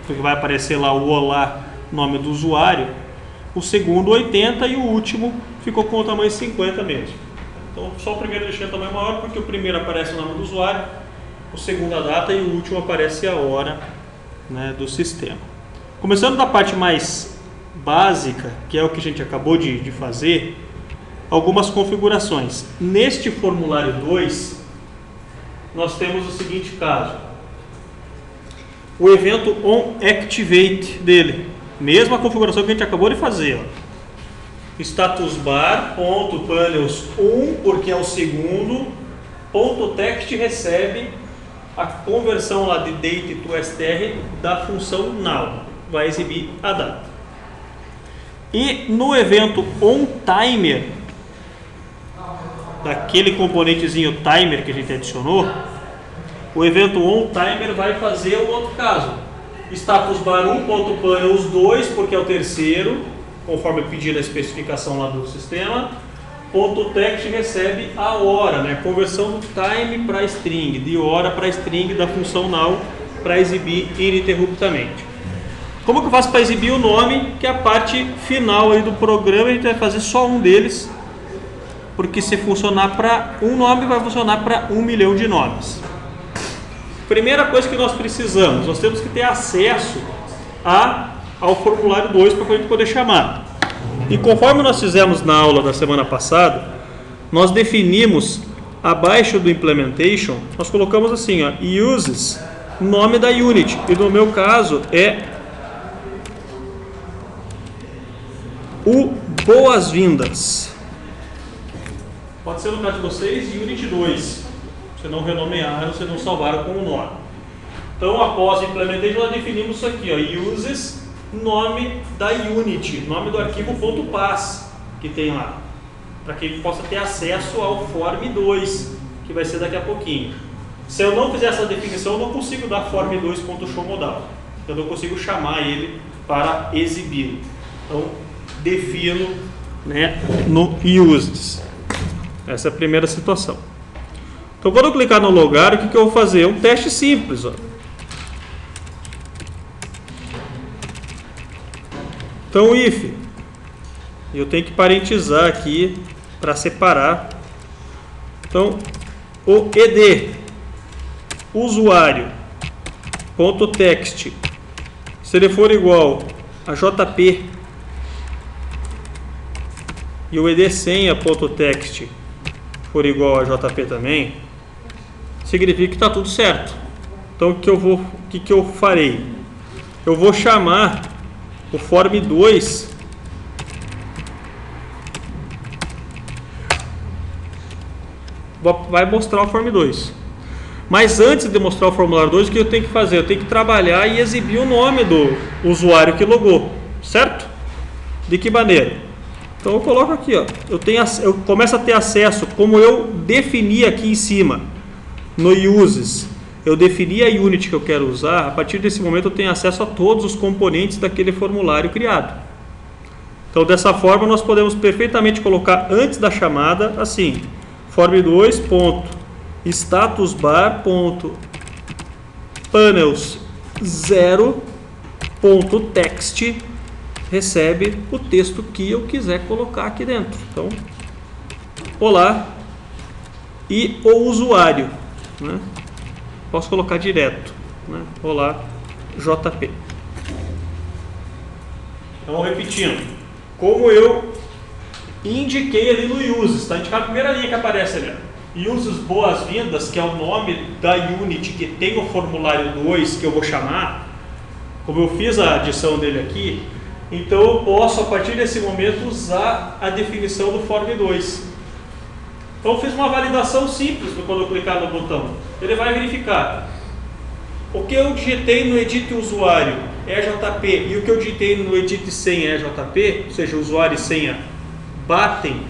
que vai aparecer lá o olá, nome do usuário. O segundo 80 e o último ficou com o tamanho 50 mesmo. Então só o primeiro deixei o tamanho maior porque o primeiro aparece o nome do usuário, o segundo a data e o último aparece a hora, né, do sistema. Começando da parte mais básica, que é o que a gente acabou de fazer, algumas configurações. Neste formulário 2, nós temos o seguinte caso: o evento onActivate dele. Mesma configuração que a gente acabou de fazer. Ó. Status bar, ponto panels 1, porque é o segundo, ponto text recebe a conversão lá de date to str da função now. Vai exibir a data. E no evento onTimer, daquele componentezinho timer que a gente adicionou, o evento onTimer vai fazer o outro caso. Status bar 1.panels 2, porque é o terceiro, conforme pedir a especificação lá do sistema. Ponto text recebe a hora, né? Conversão do time para string, de hora para string da função now, para exibir ininterruptamente. Como que eu faço para exibir o nome, que é a parte final aí do programa? A gente vai fazer só um deles, porque se funcionar para um nome, vai funcionar para 1 milhão de nomes. Primeira coisa que nós precisamos, nós temos que ter acesso ao formulário 2 para a gente poder chamar. E conforme nós fizemos na aula da semana passada, nós definimos abaixo do implementation, nós colocamos assim, ó, uses, nome da unit, e no meu caso é o boas-vindas. Pode ser no caso de vocês, unit 2. Você não renomearam, você não salvaram com o nome. Então, após implementation, nós definimos isso aqui, ó, uses, nome da unit, nome do arquivo .pass que tem lá, para que ele possa ter acesso ao form 2, que vai ser daqui a pouquinho. Se eu não fizer essa definição, eu não consigo dar form2.showModal. Eu não consigo chamar ele para exibi-lo. Então, defino, né, no uses. Essa é a primeira situação. Então, quando eu clicar no logar, o que eu vou fazer? Um teste simples. Ó. Então, if, eu tenho que parentizar aqui para separar. Então, o ed, usuário, ponto text, se ele for igual a jp, e o ed senha, ponto text, for igual a jp também, significa que está tudo certo. Então, o que eu farei? Eu vou chamar o form 2 vai mostrar o form 2. Mas antes de mostrar o formulário 2, o que eu tenho que fazer? Eu tenho que trabalhar e exibir o nome do usuário que logou, certo? De que maneira? Então eu coloco aqui, ó, eu começo a ter acesso, como eu defini aqui em cima, no uses, eu defini a unit que eu quero usar, a partir desse momento eu tenho acesso a todos os componentes daquele formulário criado. Então, dessa forma, nós podemos perfeitamente colocar antes da chamada, assim, form2.statusbar.panels0.text recebe o texto que eu quiser colocar aqui dentro. Então, olá e o usuário, né? Posso colocar direto, né? Olá, JP. Então, repetindo, como eu indiquei ali no uses, está indicado a primeira linha que aparece ali, uses boas-vindas, que é o nome da unit que tem o formulário 2 que eu vou chamar, como eu fiz a adição dele aqui, então eu posso a partir desse momento usar a definição do form 2. Então eu fiz uma validação simples quando eu clicar no botão. Ele vai verificar o que eu digitei no edit usuário é JP e o que eu digitei no edit senha é JP, ou seja, usuário e senha batem.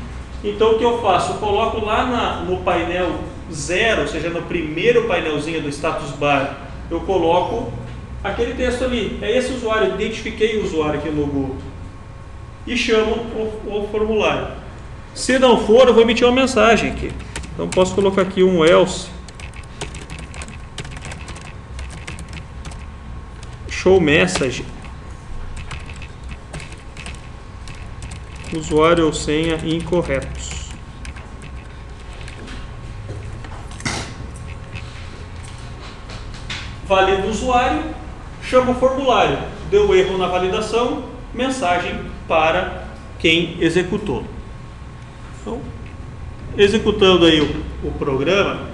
Então o que eu faço? Eu coloco lá no painel 0, ou seja, no primeiro painelzinho do status bar, eu coloco aquele texto ali. É esse usuário, identifiquei o usuário que logou e chamo o formulário. Se não for, eu vou emitir uma mensagem aqui. Então posso colocar aqui um else show message usuário ou senha incorretos. Valido o usuário, chamo o formulário, deu erro na validação, mensagem para quem executou. Então, executando aí o programa,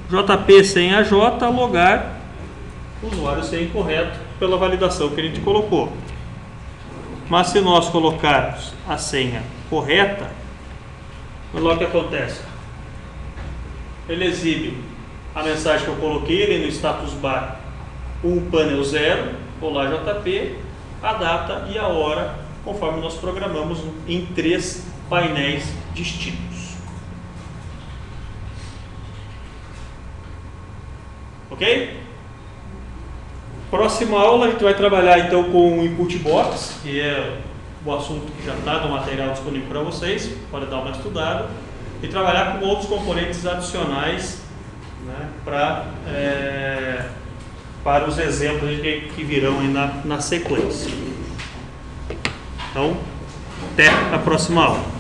JP senha J, logar, usuário senha incorreto pela validação que a gente colocou. Mas se nós colocarmos a senha correta, olha o que acontece. Ele exibe a mensagem que eu coloquei ali no status bar, panel 0, olá JP, a data e a hora, conforme nós programamos em 3 painéis distintos. Ok? Próxima aula a gente vai trabalhar então com o input box, que é o assunto que já está no material disponível para vocês, pode dar uma estudada, e trabalhar com outros componentes adicionais, né, para os exemplos que virão aí na sequência. Então, até a próxima aula.